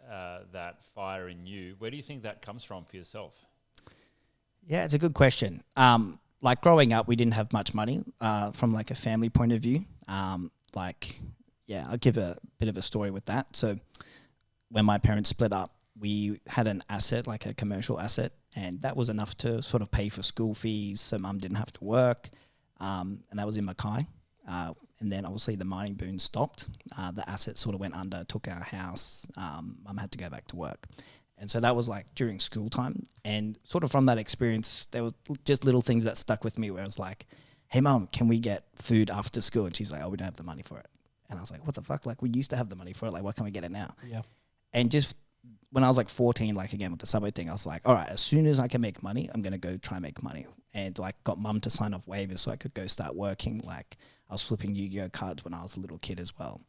that fire in you. Where do you think that comes from for yourself? Yeah, it's a good question. Like growing up, we didn't have much money from like a family point of view. I'll give a bit of a story with that. So when my parents split up, we had an asset, like a commercial asset, and that was enough to sort of pay for school fees so mum didn't have to work. And that was in Mackay. And then obviously the mining boom stopped. The asset sort of went under, took our house. Mum had to go back to work. And so that was like during school time. And sort of from that experience, there was just little things that stuck with me where I was like, hey, Mum, can we get food after school? And she's like, oh, we don't have the money for it. And I was like, what the fuck? Like, we used to have the money for it. Like, why can't we get it now? Yeah. And just when I was like 14, like again with the Subway thing, I was like, all right, as soon as I can make money, I'm going to go try and make money. And like got mum to sign off waivers so I could go start working. Like I was flipping Yu-Gi-Oh cards when I was a little kid as well.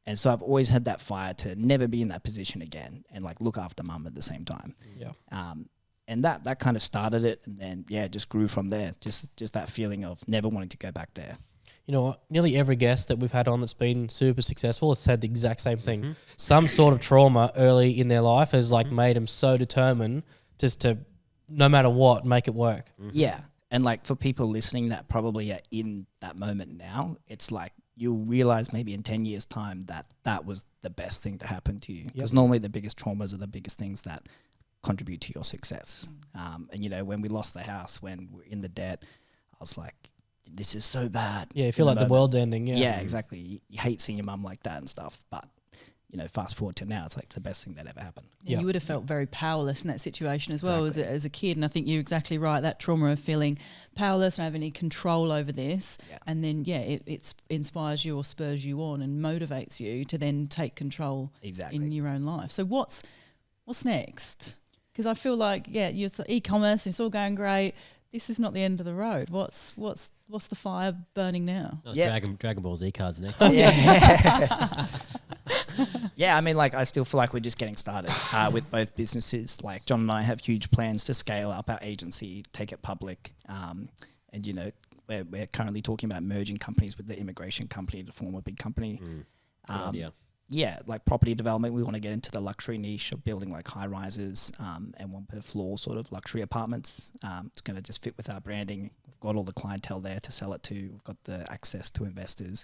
And so I've always had that fire to never be in that position again and like look after mum at the same time. Yeah. And that kind of started it. And then, yeah, just grew from there. Just that feeling of never wanting to go back there. You know what? Nearly every guest that we've had on that's been super successful has said the exact same thing. Some sort of trauma early in their life has like made them so determined just to, no matter what, make it work. Yeah. And like for people listening that probably are in that moment now, it's like you'll realize maybe in 10 years' time that was the best thing to happen to you. Because normally the biggest traumas are the biggest things that contribute to your success. And, you know, when we lost the house, when we're in the debt, I was like, this is so bad. Yeah, you feel like the world's ending. Yeah. Yeah, exactly. You hate seeing your mum like that and stuff. But, you know, fast forward to now, it's like the best thing that ever happened. Yeah. You would have felt very powerless in that situation as well as a kid. And I think you're exactly right. That trauma of feeling powerless and having any control over this. Yeah. And then, it inspires you or spurs you on and motivates you to then take control in your own life. So what's next? Because I feel like, you're e-commerce, it's all going great. This is not the end of the road. What's the fire burning now? Oh, Dragon Ball Z cards next. Yeah, I mean, like, I still feel like we're just getting started with both businesses. Like, John and I have huge plans to scale up our agency, take it public. And, you know, we're currently talking about merging companies with the immigration company to form a big company. Good idea. Yeah, like property development, we want to get into the luxury niche of building like high rises and one per floor sort of luxury apartments. It's going to just fit with our branding. We've got all the clientele there to sell it to. We've got the access to investors.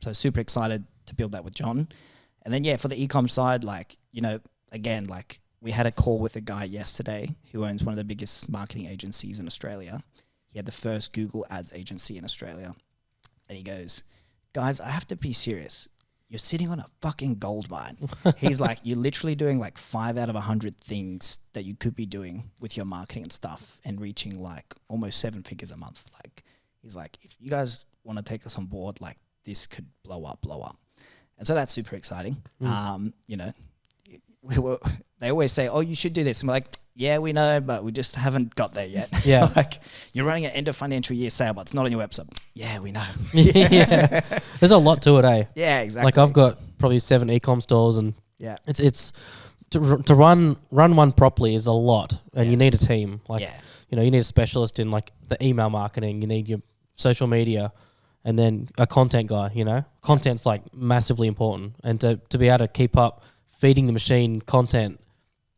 So super excited to build that with John. And then, for the e-com side, like, you know, again, like we had a call with a guy yesterday who owns one of the biggest marketing agencies in Australia. He had the first Google Ads agency in Australia. And he goes, guys, I have to be serious. You're sitting on a fucking gold mine. He's like, you're literally doing like 5 out of 100 things that you could be doing with your marketing and stuff and reaching like almost 7 figures a month. Like, he's like, if you guys want to take us on board, like this could blow up. And so that's super exciting. You know, they always say, oh, you should do this. I'm like, yeah, we know, but we just haven't got there yet. Yeah. Like, you're running an end of financial year sale, but it's not on your website. Yeah, we know. Yeah. There's a lot to it, eh? Yeah, exactly. Like I've got probably 7 e-com stores, and Yeah. it's to run one properly is a lot, and you need a team. Like, Yeah. you know, you need a specialist in like the email marketing, you need your social media, and then a content guy, you know. Content's like massively important, and to be able to keep up feeding the machine content,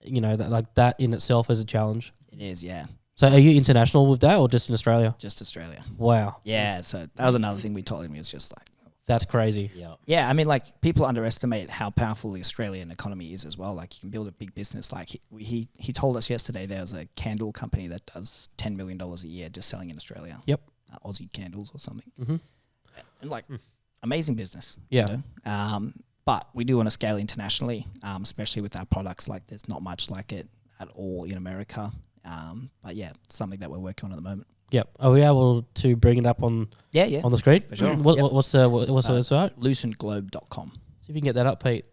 you know, that in itself is a challenge. It is, yeah. So are you international with that or just in Australia? Just Australia. Wow. Yeah, so that was another thing we told him. It was just like, That's crazy. Yeah. yeah, I mean, like, people underestimate how powerful the Australian economy is as well. Like, you can build a big business. Like, he told us yesterday there was a candle company that does $10 million a year just selling in Australia. Yep. Aussie candles or something. Mm-hmm. And, like, amazing business. Yeah. You know? But we do want to scale internationally, especially with our products. Like, there's not much like it at all in America. But, yeah, it's something that we're working on at the moment. Yep. Are we able to bring it up on Yeah. on the screen? For sure. What's Yep. the website? Lucentglobe.com. See if you can get that up, Pete.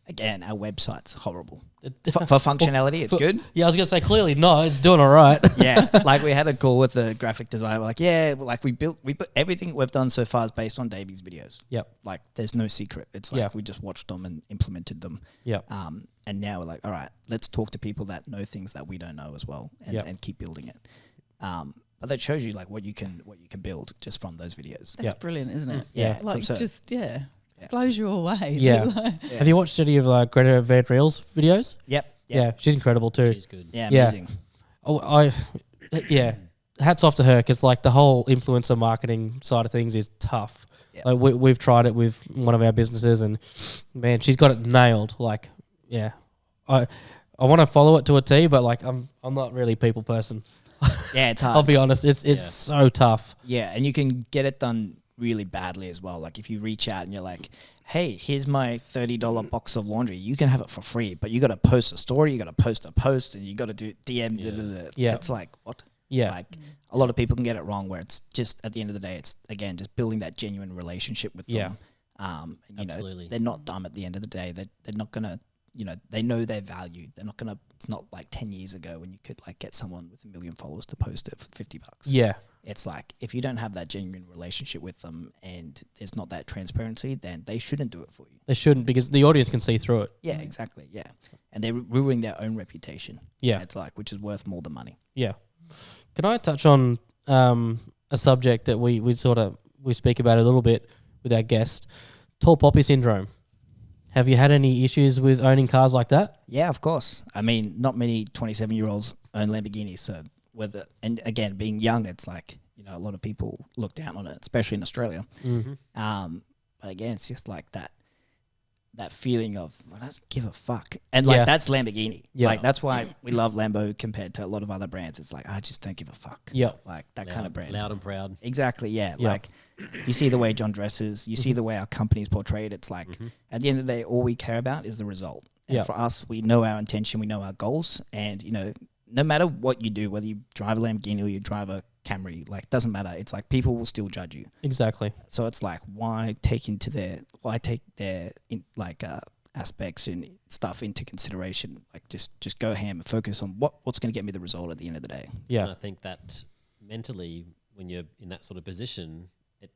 Again, our website's horrible. For functionality, it's good. Yeah, I was gonna say clearly no, it's doing all right. Yeah, like we had a call with the graphic designer. We're like, yeah, like we put everything we've done so far is based on Davey's videos. Yep. Like, there's no secret. It's like Yeah. we just watched them and implemented them. Yep. And now we're like, all right, let's talk to people that know things that we don't know as well, and, Yep. and keep building it. But that shows you like what you can build just from those videos. That's Yeah. brilliant, isn't it? Yeah, Like, so- just, Yeah. blows you away. Yeah. Like, Have you watched any of Greta Van Reel's videos? Yep. Yeah, she's incredible too. She's good. Yeah. Yeah. Amazing. Oh, yeah. Hats off to her because like the whole influencer marketing side of things is tough. Yeah. Like we've tried it with one of our businesses, and man, she's got it nailed. Like, yeah, I want to follow it to a T, but like I'm not really a people person. Yeah, it's hard. I'll be honest, it's Yeah. so tough. Yeah, and you can get it done really badly as well. Like if you reach out and you're like, hey, here's my $30 box of laundry. You can have it for free, but you got to post a story, you got to post a post, and you got to do DM. Yeah. Yeah. It's like, what? Yeah, Like a lot of people can get it wrong where it's just at the end of the day, it's again, just building that genuine relationship with Yeah. them. And, you Absolutely. know, they're not dumb at the end of the day. They're not going to, you know, they know their value. They're not going to, it's not like 10 years ago when you could like get someone with 1 million followers to post it for $50. yeah, It's like if you don't have that genuine relationship with them and there's not that transparency, then they shouldn't do it for you. they shouldn't because the audience can see through it. Yeah, exactly. Yeah. And they're ruining their own reputation. Yeah, It's like, which is worth more than money. yeah. Can I touch on a subject that we speak about a little bit with our guest, tall poppy syndrome? Have you had any issues with owning cars like that? Yeah, of course. I mean, not many 27-year-olds own Lamborghinis. So and again, being young, it's like, you know, a lot of people look down on it, especially in Australia. Mm-hmm. But again, it's just like that feeling of, I don't give a fuck. And like, Yeah. that's Lamborghini. Yeah. Like, that's why we love Lambo compared to a lot of other brands. It's like, I just don't give a fuck. Yeah. Like that kind of brand. Loud and proud. Exactly, yeah. Yeah. Like, you see the way John dresses, you see the way our company's portrayed. It's like, at the end of the day, all we care about is the result. And Yeah. for us, we know our intention, we know our goals. And, you know, no matter what you do, whether you drive a Lamborghini or you drive a Camry, like, doesn't matter. It's like people will still judge you. Exactly. So it's like, why take their aspects and stuff into consideration? Like, just go ham and focus on what's going to get me the result at the end of the day. Yeah. And I think that mentally, when you're in that sort of position, it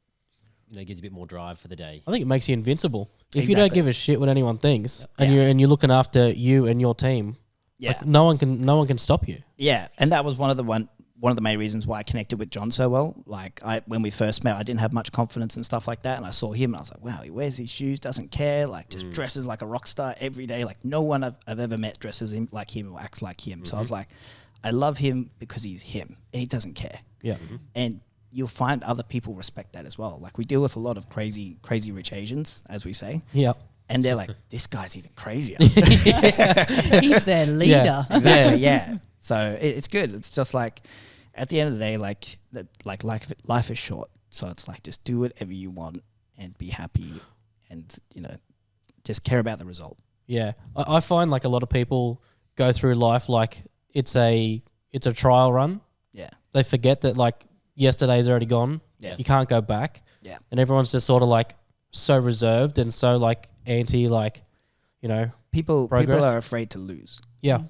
gives you a bit more drive for the day. I think it makes you invincible. If you don't Exactly. give a shit what anyone thinks, Yeah. and you're looking after you and your team, Yeah. like no one can stop you. Yeah, and that was one of the main reasons why I connected with John so well. Like, when we first met, I didn't have much confidence and stuff like that, and I saw him and I was like, wow, he wears these shoes, doesn't care, like just dresses like a rock star every day. Like, no one I've ever met dresses like him or acts like him. So I was like, I love him because he's him and he doesn't care. Yeah. And you'll find other people respect that as well. Like, we deal with a lot of crazy rich Asians, as we say, Yeah. and they're like, this guy's even crazier. he's their leader. Exactly. Yeah. So it's good. It's just like, at the end of the day, life is short. So it's like, just do whatever you want and be happy and, you know, just care about the result. Yeah, I find like a lot of people go through life like it's a trial run. Yeah. They forget that like yesterday's already gone. Yeah. You can't go back. Yeah. And everyone's just sort of like so reserved and so like anti like, you know, People progress. are afraid to lose. yeah.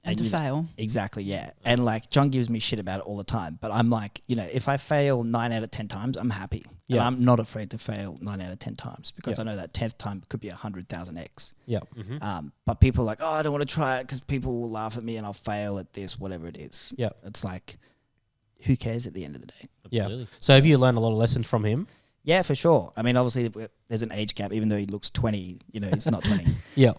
And to you know, fail. Exactly, yeah. And like John gives me shit about it all the time, but I'm like, you know, if I fail 9 out of 10 times, I'm happy. And Yeah. I'm not afraid to fail 9 out of 10 times because Yeah. I know that 10th time could be 100,000x. Yeah. But people are like, oh, I don't want to try it because people will laugh at me and I'll fail at this, whatever it is. Yeah. It's like, who cares at the end of the day? Absolutely. Yeah. So have you learned a lot of lessons from him? Yeah, for sure. I mean, obviously, there's an age gap, even though he looks 20, you know, he's not 20. Yeah.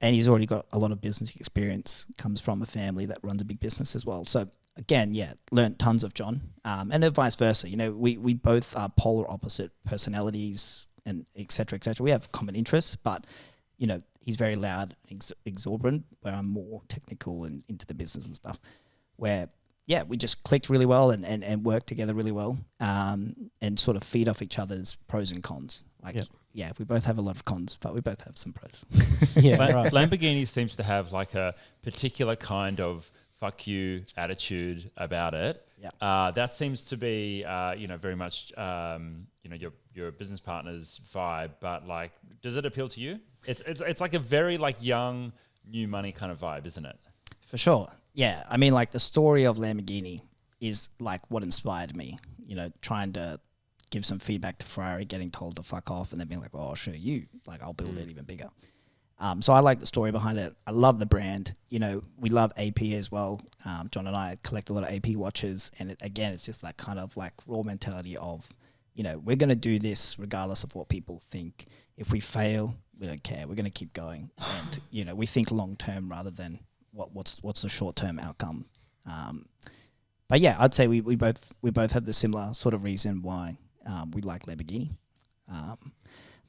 And he's already got a lot of business experience, comes from a family that runs a big business as well. So again, yeah, learned tons of John, and then vice versa. You know, we both are polar opposite personalities and et cetera, et cetera. We have common interests, but, you know, he's very loud, exorbitant, where I'm more technical and into the business and stuff, where, yeah, we just clicked really well and worked together really well, and sort of feed off each other's pros and cons. Like, yeah, we both have a lot of cons, but we both have some pros. Yeah. La- Right. Lamborghini seems to have like a particular kind of fuck you attitude about it. Yeah. That seems to be, you know, very much, you know, your business partner's vibe. But like, does it appeal to you? It's like a very like young, new money kind of vibe, isn't it? For sure. Yeah. I mean, like the story of Lamborghini is like what inspired me, you know, trying to give some feedback to Ferrari, getting told to fuck off and then being like, oh, I'll show you. Like, I'll build it even bigger. So I like the story behind it. I love the brand. You know, we love AP as well. John and I collect a lot of AP watches. And again, it's just that kind of like raw mentality of, you know, we're going to do this regardless of what people think. If we fail, we don't care. We're going to keep going. And, you know, we think long term rather than what's the short term outcome. But yeah, I'd say we both have the similar sort of reason why we like Lamborghini.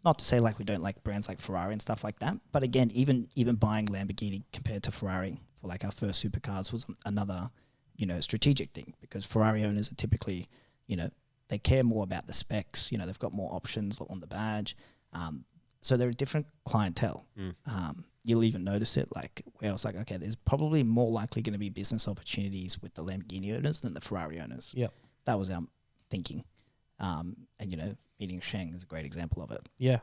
Not to say like we don't like brands like Ferrari and stuff like that, but again, even buying Lamborghini compared to Ferrari for like our first supercars was another, you know, strategic thing, because Ferrari owners are typically, you know, they care more about the specs. You know, they've got more options on the badge, so they're a different clientele. You'll even notice it, like where I was like, okay, there's probably more likely going to be business opportunities with the Lamborghini owners than the Ferrari owners. Yeah. That was our thinking. And, you know, meeting Sheng is a great example of it. Yeah.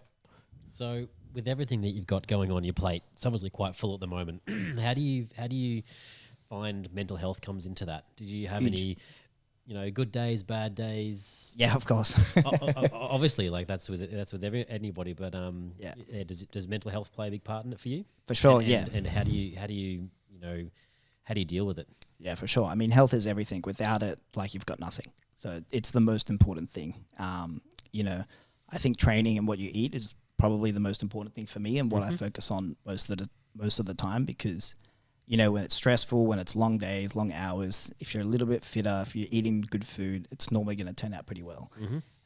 So with everything that you've got going on your plate, it's obviously quite full at the moment. How do you find mental health comes into that? Did you have Huge. any, you know, good days, bad days? Yeah, of course. Obviously, like that's with anybody. But Yeah. does mental health play a big part in it for you? For sure, And- yeah. And how do you deal with it? Yeah, for sure. I mean, health is everything. Without it, like, you've got nothing. So it's the most important thing. You know, I think training and what you eat is probably the most important thing for me and what I focus on most of the time, because, you know, when it's stressful, when it's long days, long hours, if you're a little bit fitter, if you're eating good food, it's normally going to turn out pretty well.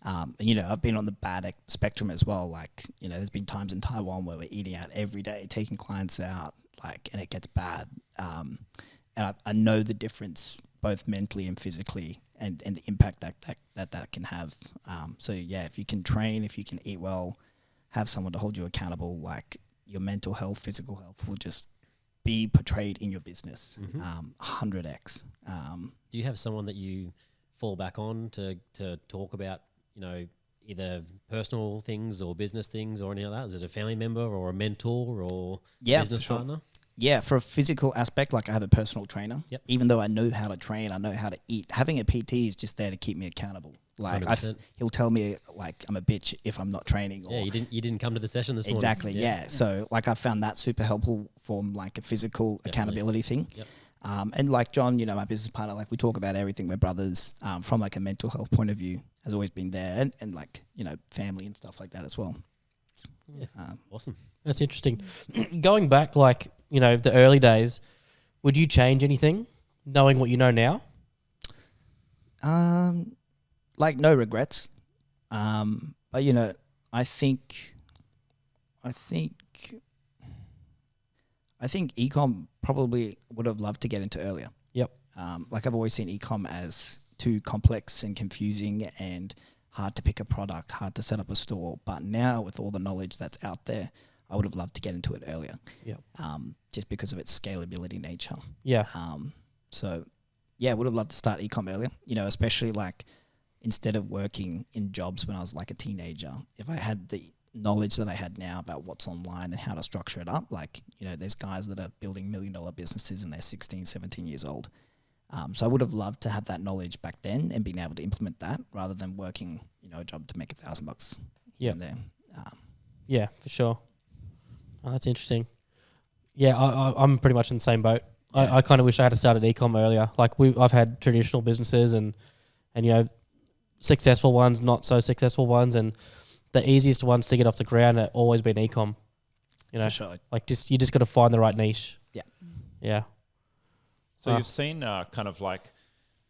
And, you know, I've been on the bad spectrum as well. Like, you know, there's been times in Taiwan where we're eating out every day, taking clients out, like, and it gets bad. And I know the difference both mentally and physically, and the impact that can have. So yeah, if you can train, if you can eat well, have someone to hold you accountable, like, your mental health, physical health will just be portrayed in your business 100x. Do you have someone that you fall back on to talk about, you know, either personal things or business things or anything like that? Is it a family member or a mentor or business for sure. partner? Yeah, for a physical aspect, like, I have a personal trainer. Yep. Even though I know how to train, I know how to eat. Having a PT is just there to keep me accountable. Like, 100%. he'll tell me, like, I'm a bitch if I'm not training. Or Yeah, you didn't come to the session this morning. exactly. Yeah. So, like, I found that super helpful for, like, a physical accountability thing. Yep. And like John, you know, my business partner, like, we talk about everything. We're brothers. From like a mental health point of view, has always been there, and like, you know, family and stuff like that as well. Yeah. Awesome. That's interesting. Going back, like, you know, the early days, would you change anything knowing what you know now? Like, no regrets. But, you know, I think ecom probably would have loved to get into earlier. Yep. Like, I've always seen ecom as too complex and confusing and hard to pick a product, hard to set up a store. But now with all the knowledge that's out there, I would have loved to get into it earlier. Yeah. Just because of its scalability nature. Yeah. So yeah, would have loved to start ecom earlier, you know, especially like instead of working in jobs when I was like a teenager, if I had the knowledge that I had now about what's online and how to structure it up, like, you know, there's guys that are building $1 million businesses and they're 16, 17 years old. So I would have loved to have that knowledge back then and being able to implement that rather than working, you know, a job to make $1,000 here and there. Yeah, for sure. Oh, that's interesting. Yeah, I'm pretty much in the same boat. I kind of wish I had started ecom earlier. Like I've had traditional businesses and you know, successful ones, not so successful ones, and the easiest ones to get off the ground have always been ecom. You know, For sure. like you just got to find the right niche. Yeah. Yeah. So you've seen kind of like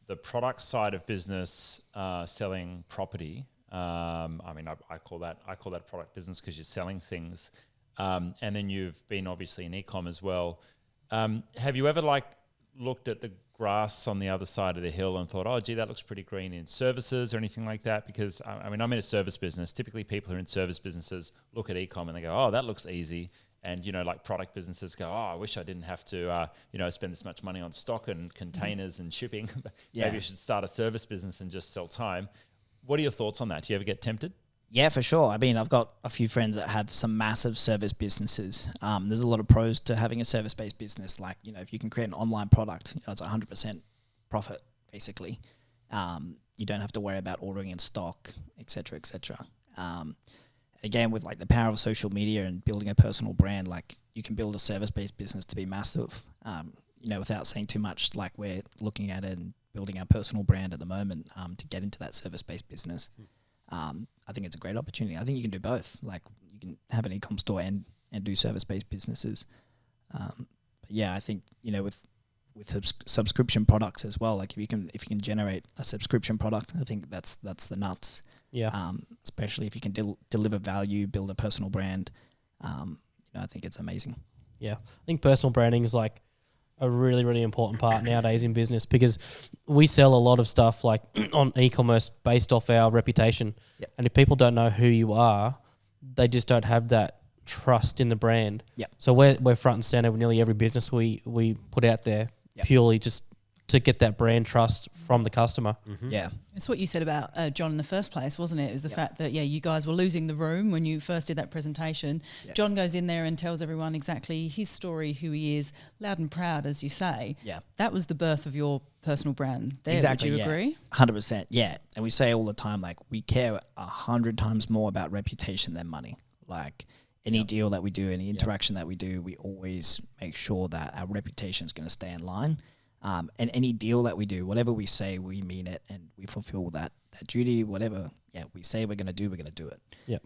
the product side of business selling property. I mean, I call that product business because you're selling things. And then you've been obviously in ecom as well. Have you ever like looked at the grass on the other side of the hill and thought, oh, gee, that looks pretty green in services or anything like that? Because I mean, I'm in a service business. Typically people who are in service businesses look at ecom and they go, oh, that looks easy. And, you know, like product businesses go, oh, I wish I didn't have to, you know, spend this much money on stock and containers and shipping. Maybe I should start a service business and just sell time. What are your thoughts on that? Do you ever get tempted? Yeah, for sure. I mean, I've got a few friends that have some massive service businesses. There's a lot of pros to having a service-based business. Like, you know, if you can create an online product, you know, it's 100% profit, basically. You don't have to worry about ordering in stock, et cetera, et cetera. Again, with like the power of social media and building a personal brand, like you can build a service-based business to be massive, you know, without saying too much. Like we're looking at it and building our personal brand at the moment to get into that service-based business. I think it's a great opportunity. I think you can do both. Like you can have an e-com store and do service-based businesses. But yeah, I think, you know, with subscription products as well, like if you can generate a subscription product, I think that's the nuts. Yeah. Especially if you can deliver value, build a personal brand. You know, I think it's amazing. Yeah. I think personal branding is like a really, really important part nowadays in business because we sell a lot of stuff like on e-commerce based off our reputation. Yep. And if people don't know who you are, they just don't have that trust in the brand. Yep. So we're front and center with nearly every business we put out there purely just to get that brand trust from the customer. Mm-hmm. Yeah. It's what you said about John in the first place, wasn't it? It was the fact that, you guys were losing the room when you first did that presentation. Yep. John goes in there and tells everyone exactly his story, who he is, loud and proud, as you say. Yeah. That was the birth of your personal brand there, exactly, would you agree? 100%, yeah. And we say all the time, like, we care 100 times more about reputation than money. Like, any deal that we do, any interaction that we do, we always make sure that our reputation is going to stay in line. And any deal that we do, whatever we say, we mean it and we fulfill that duty, whatever we say we're going to do it. Yep.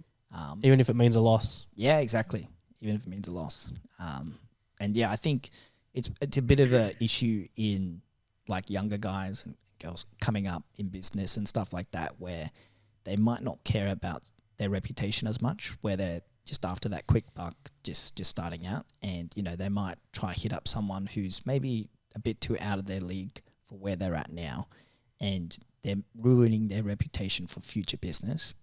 Even if it means a loss. Yeah, exactly. Even if it means a loss. And I think it's a bit of an issue in like younger guys and girls coming up in business and stuff like that, where they might not care about their reputation as much, where they're just after that quick buck, just starting out. And, you know, they might try hit up someone who's maybe a bit too out of their league for where they're at now, and they're ruining their reputation for future business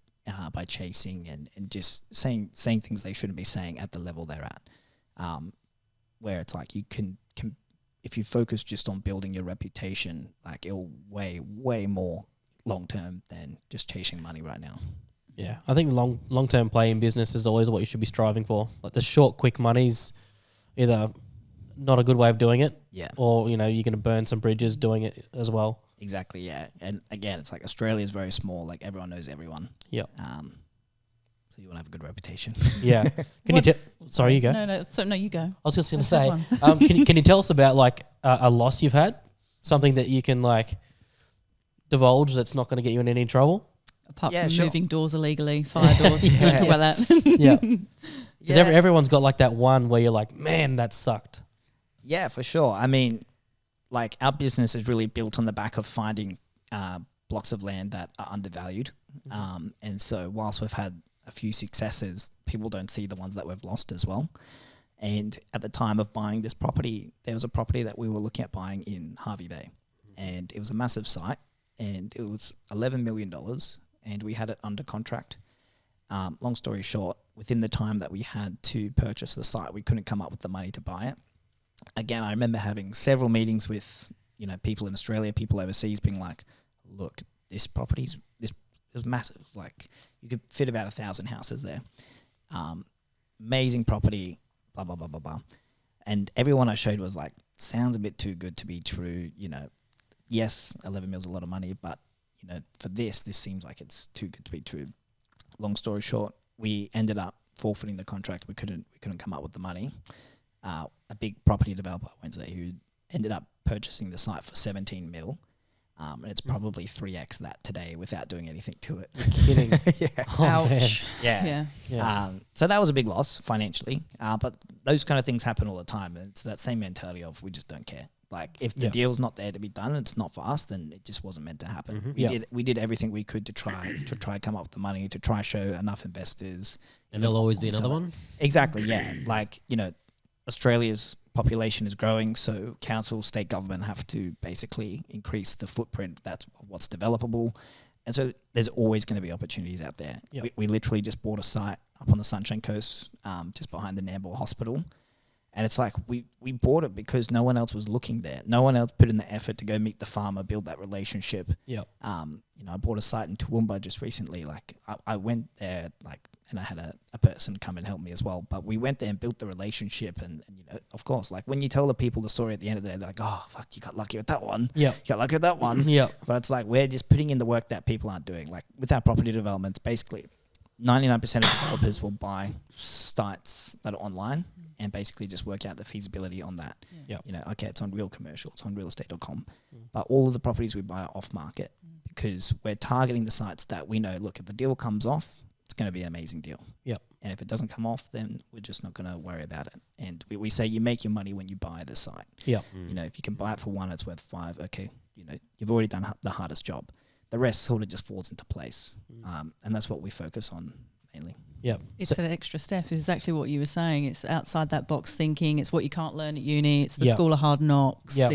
by chasing and just saying things they shouldn't be saying at the level they're at. Where it's like you can if you focus just on building your reputation, like it'll way more long term than just chasing money right now. Yeah, I think long term play in business is always what you should be striving for. Like the short, quick money's either not a good way of doing it, or you know you're going to burn some bridges doing it as well. Exactly, yeah. And again, it's like Australia is very small. Like everyone knows everyone. Yeah. So you want to have a good reputation. Yeah. Can you sorry, you go. No, you go. I was just going to say, can you tell us about like a loss you've had, something that you can like divulge that's not going to get you in any trouble? Apart from moving doors illegally, fire doors. Don't talk about that. Yeah. Because everyone's got like that one where you're like, man, that sucked. Yeah, for sure. I mean, like our business is really built on the back of finding blocks of land that are undervalued. Mm-hmm. And so whilst we've had a few successes, people don't see the ones that we've lost as well. And at the time of buying this property, there was a property that we were looking at buying in Hervey Bay. And it was a massive site and it was $11 million. and we had it under contract. Long story short, within the time that we had to purchase the site, we couldn't come up with the money to buy it. Again, I remember having several meetings with, people in Australia, people overseas, being like, look, this property's this is massive. Like, you could fit about 1,000 houses there. Amazing property, blah, blah, blah, blah, blah. And everyone I showed was like, sounds a bit too good to be true. Yes, 11 mil is a lot of money, but, for this seems like it's too good to be true. Long story short, we ended up forfeiting the contract. We couldn't come up with the money. A big property developer, Wednesday, who ended up purchasing the site for 17 mil. And it's probably 3x that today without doing anything to it. You're kidding. Yeah. Oh, Ouch. Yeah. So that was a big loss financially. But those kind of things happen all the time. And it's that same mentality of we just don't care. Like, if the deal's not there to be done, it's not for us, then it just wasn't meant to happen. We did everything we could to try come up with the money, to try show enough investors. And there'll always be another one? Exactly, yeah. Like, Australia's population is growing, so council, state government have to basically increase the footprint. That's what's developable. And so there's always going to be opportunities out there. Yep. We literally just bought a site up on the Sunshine Coast, just behind the Nambour Hospital. And it's like, we bought it because no one else was looking there. No one else put in the effort to go meet the farmer, build that relationship. Yep. I bought a site in Toowoomba just recently. Like, I went there, and I had a person come and help me as well. But we went there and built the relationship. And of course, like, when you tell the people the story at the end of the day, they're like, oh, fuck, you got lucky with that one. Yeah. You got lucky with that one. Yeah. But it's like, we're just putting in the work that people aren't doing. Like, with our property developments, basically 99% of developers will buy sites that are online and basically just work out the feasibility on that. Yep. Okay, it's on Real Commercial, it's on realestate.com. But all of the properties we buy are off market because we're targeting the sites that we know, look, if the deal comes off, it's going to be an amazing deal. Yep. And if it doesn't come off, then we're just not going to worry about it. And we say you make your money when you buy the site. Yeah. If you can buy it for 1, it's worth 5. Okay, you've already done the hardest job. The rest sort of just falls into place. And that's what we focus on mainly. Yeah. It's that extra step, is exactly what you were saying. It's outside that box thinking. It's what you can't learn at uni. It's the school of hard knocks. Yeah.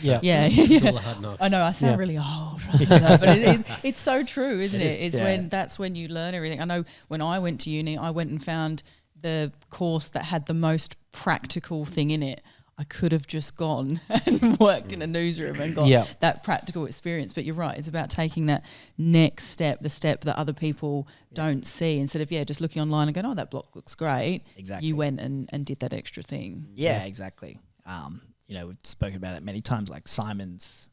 Yeah. School of hard knocks. I know I sound really old, but it's so true, isn't it? It's that's when you learn everything. I know when I went to uni, I went and found the course that had the most practical thing in it. I could have just gone and worked in a newsroom and got that practical experience. But you're right, it's about taking that next step, the step that other people don't see. Instead of, just looking online and going, oh, that block looks great. Exactly. You went and did that extra thing. Yeah, exactly. We've spoken about it many times, like Simon's,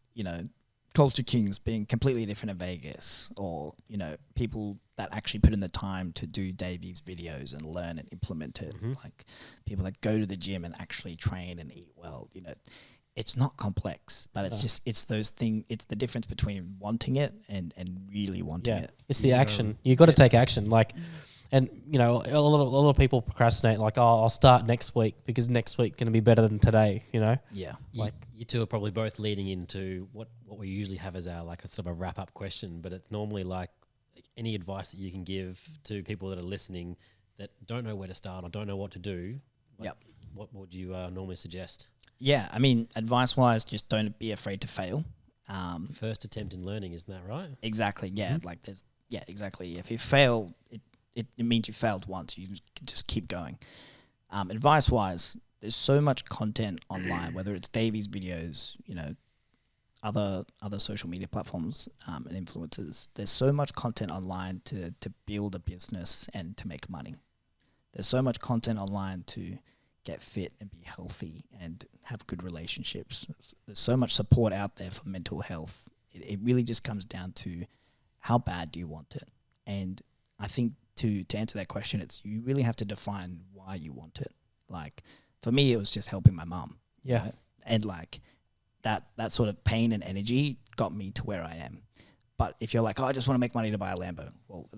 Culture Kings being completely different in Vegas, or, people that actually put in the time to do Davey's videos and learn and implement it. Like, people that go to the gym and actually train and eat well, it's not complex, but it's those things. It's the difference between wanting it and really wanting it. It's the action. You got to take action. Like, and a lot of people procrastinate. Like, I'll start next week because next week going to be better than today. Yeah. Like, you two are probably both leading into what we usually have as our, like, a sort of a wrap up question, but it's normally like any advice that you can give to people that are listening that don't know where to start or don't know what to do. What would you normally suggest? Yeah, I mean, advice-wise, just don't be afraid to fail. First attempt in learning, isn't that right? Exactly, yeah. Exactly. If you fail, it means you failed once. You can just keep going. Advice-wise, there's so much content online, whether it's Davey's videos, other social media platforms and influencers. There's so much content online to build a business and to make money. There's so much content online to get fit and be healthy and have good relationships. There's so much support out there for mental health. It really just comes down to how bad do you want it? And I think to answer that question, you really have to define why you want it. Like, for me, it was just helping my mum. Yeah. And like that sort of pain and energy got me to where I am. But if you're like, oh, I just want to make money to buy a Lambo, well,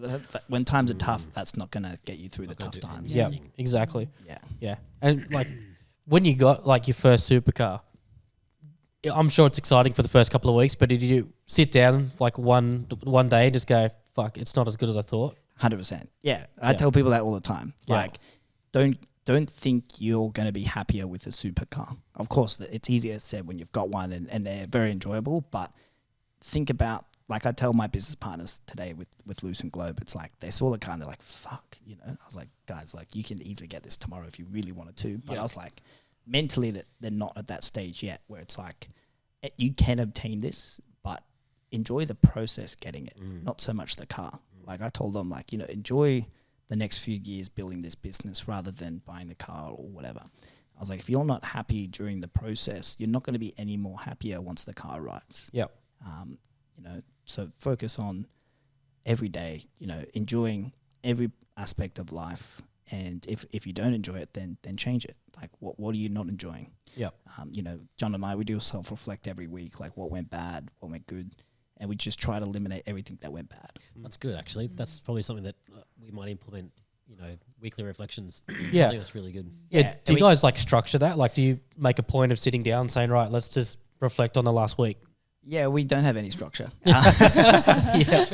when times are tough, that's not going to get you through the tough times. Yeah, exactly. Yeah. And like, when you got like your first supercar, I'm sure it's exciting for the first couple of weeks, but did you sit down like one day and just go, fuck, it's not as good as I thought? 100%. Yeah. I tell people that all the time. Yeah. Like, don't think you're going to be happier with a supercar. Of course, it's easier said when you've got one and they're very enjoyable, but think about like I tell my business partners today with Loose and Globe, it's like they saw the car and they're like, fuck, you know. I was like, guys, like you can easily get this tomorrow if you really wanted to. But I was like, mentally that they're not at that stage yet where it's like you can obtain this, but enjoy the process getting it, not so much the car. Like I told them, like, you know, enjoy the next few years building this business rather than buying the car or whatever. I was like, if you're not happy during the process, you're not going to be any more happier once the car arrives. Yep. You know, so focus on every day, you know, enjoying every aspect of life. And if you don't enjoy it, then change it. Like, what are you not enjoying? Yep. You know, John and I, we do self-reflect every week, like what went bad, what went good. And we just try to eliminate everything that went bad. That's good, actually. That's probably something that we might implement, you know, weekly reflections. Yeah. I think that's really good. Yeah. Do you guys like structure that? Like, do you make a point of sitting down and saying, right, let's just reflect on the last week? Yeah, we don't have any structure. It's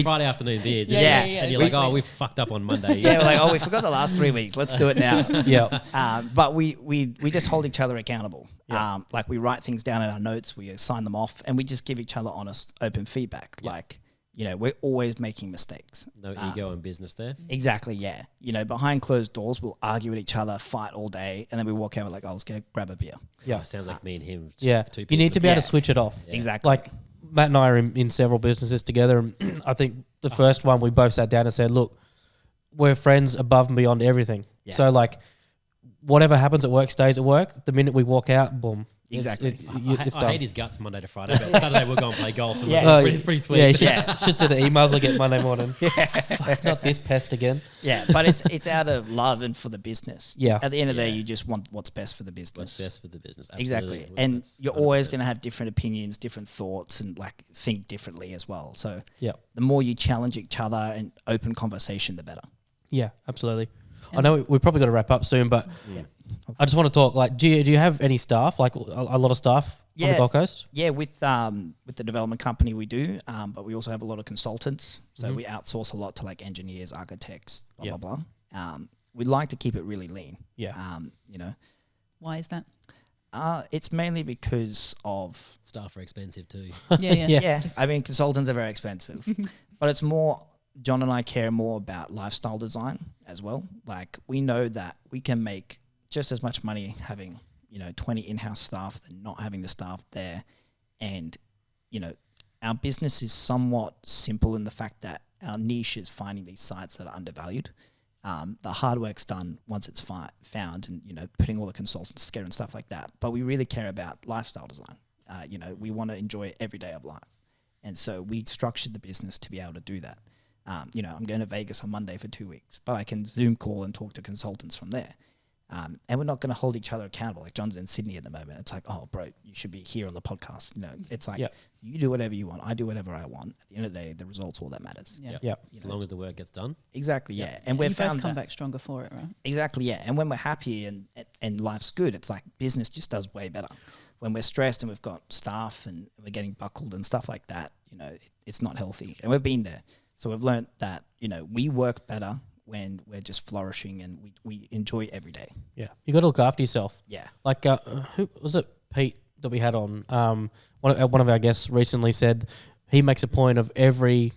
Friday afternoon beers. Isn't Yeah. it? And you're like, oh, we fucked up on Monday. Yeah, we're like, oh, we forgot the last 3 weeks. Let's do it now. Yeah. But we just hold each other accountable. Like we write things down in our notes, we sign them off, and we just give each other honest, open feedback. Like, you know, we're always making mistakes. No ego in business there. Exactly, yeah. You know, behind closed doors, we'll argue with each other, fight all day, and then we walk out like, oh, let's go grab a beer. Yeah. Sounds like me and him. Yeah. Two You need to be able to Yeah. switch it off. Yeah. Exactly. Like Matt and I are in several businesses together. And I think the first one we both sat down and said, look, we're friends above and beyond everything. Yeah. So like whatever happens at work stays at work. The minute we walk out, boom. Exactly. I hate his guts Monday to Friday, but Saturday we'll go and play golf. And Yeah. it's pretty sweet. Yeah, should see the emails I get Monday morning. Fuck, not this pest again. Yeah, but it's out of love and for the business. Yeah. At the end of the day, you just want what's best for the business. What's best for the business. Exactly. Absolutely. And That's you're always 100%. going to have different opinions, different thoughts, and like think differently as well. So Yeah. the more you challenge each other and open conversation, the better. Yeah, absolutely. I know we probably got to wrap up soon, but I just want to talk. Like, do you have any staff? Like a lot of staff on the Gold Coast? Yeah, with the development company we do, but we also have a lot of consultants. So we outsource a lot to like engineers, architects, blah blah blah. We like to keep it really lean. Yeah. You know, Why is that? it's mainly because of Staff are expensive too. Yeah. I mean, consultants are very expensive, but it's more. John and I care more about lifestyle design as well. Like we know that we can make just as much money having, you know, 20 in-house staff than not having the staff there. And, you know, our business is somewhat simple in the fact that our niche is finding these sites that are undervalued. The hard work's done once it's found and, you know, putting all the consultants together and stuff like that. But we really care about lifestyle design. You know, we want to enjoy every day of life. And so we structured the business to be able to do that. You know, I'm going to Vegas on Monday for 2 weeks, but I can Zoom call and talk to consultants from there. And we're not going to hold each other accountable. Like John's in Sydney at the moment. It's like, oh, bro, you should be here on the podcast. You know, it's like you do whatever you want. I do whatever I want. At the end of the day, the result's all that matters. Yeah. As long as the work gets done. Exactly, yeah. And And we've you both found come that. back stronger for it, right? Exactly, yeah. And when we're happy and life's good, it's like business just does way better. When we're stressed and we've got staff and we're getting buckled and stuff like that, you know, it's not healthy. And we've been there. So we've learned that, you know, we work better when we're just flourishing and we enjoy every day. Yeah. You got to look after yourself. Yeah. Like, who was it? Pete that we had on. One of our guests recently said he makes a point of every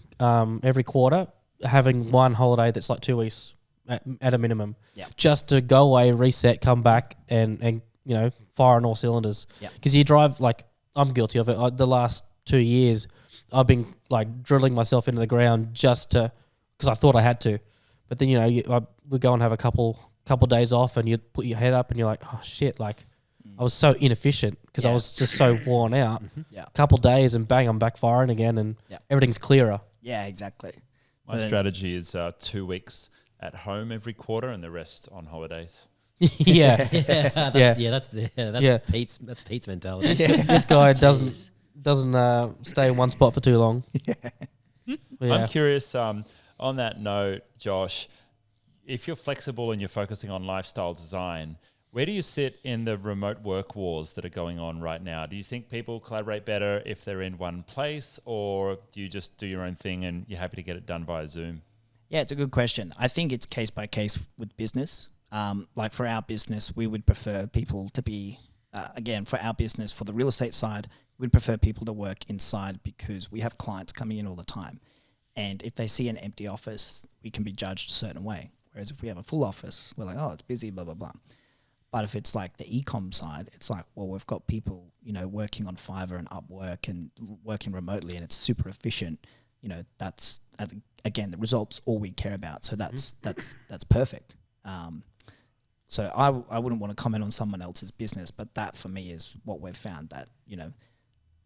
quarter having one holiday that's like 2 weeks at a minimum. Yeah. Just to go away, reset, come back, and you know, fire on all cylinders. Yeah. Because you drive, like, I'm guilty of it. The last 2 years, I've been like drilling myself into the ground just to, because I thought I had to. But then, you know, we go and have a couple days off and you put your head up and you're like, oh shit, like I was so inefficient because I was just so worn out. Yeah. Couple days and bang, I'm back firing again and everything's clearer. Yeah, exactly. My strategy is 2 weeks at home every quarter and the rest on holidays. Yeah. That's Pete's mentality. This guy doesn't stay in one spot for too long. Yeah. I'm curious, on that note, Josh, if you're flexible and you're focusing on lifestyle design, where do you sit in the remote work wars that are going on right now? Do you think people collaborate better if they're in one place, or do you just do your own thing and you're happy to get it done via Zoom? Yeah, it's a good question. I think it's case by case with business. Like for our business, we would prefer people to be again, for our business, for the real estate side, we'd prefer people to work inside because we have clients coming in all the time. And if they see an empty office, we can be judged a certain way. Whereas if we have a full office, we're like, oh, it's busy, blah, blah, blah. But if it's like the e-com side, it's like, well, we've got people, working on Fiverr and Upwork and working remotely, and it's super efficient. That's, again, the results all we care about. So that's perfect. So I wouldn't want to comment on someone else's business, but that for me is what we've found, that,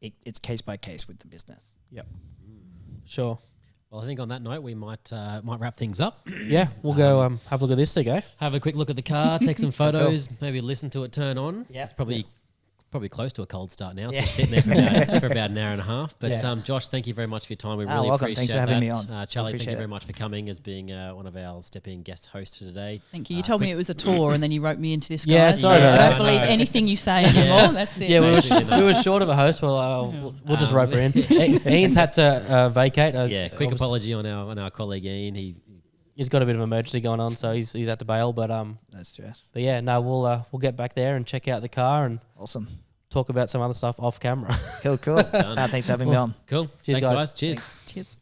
it's case by case with the business. Yep. Sure. Well, I think on that note, we might wrap things up. Yeah, we'll go have a look at this thing, eh? Have a quick look at the car, take some photos, maybe listen to it turn on. Yeah. It's probably close to a cold start now. It's been sitting there for about an hour and a half. But Josh, thank you very much for your time. We really welcome. appreciate Thanks for having me on. Charlie, thank you very much for coming as being one of our step-in guest hosts for today. Thank you. You told me it was a tour, and then you wrote me into this, guy. Yeah, sorry about I that. don't believe anything you say anymore. That's it. Yeah, we were short of a host. Well, we'll just rope her in. Ian's had to vacate. Quick apology on our colleague Ian. He's got a bit of emergency going on, so he's had to bail. But No stress. But yeah, no, we'll get back there and check out the car and Awesome. talk about some other stuff off camera. Cool. Thanks for having me on. Cool. Cheers, Thanks, guys. guys. Cheers. Cheers.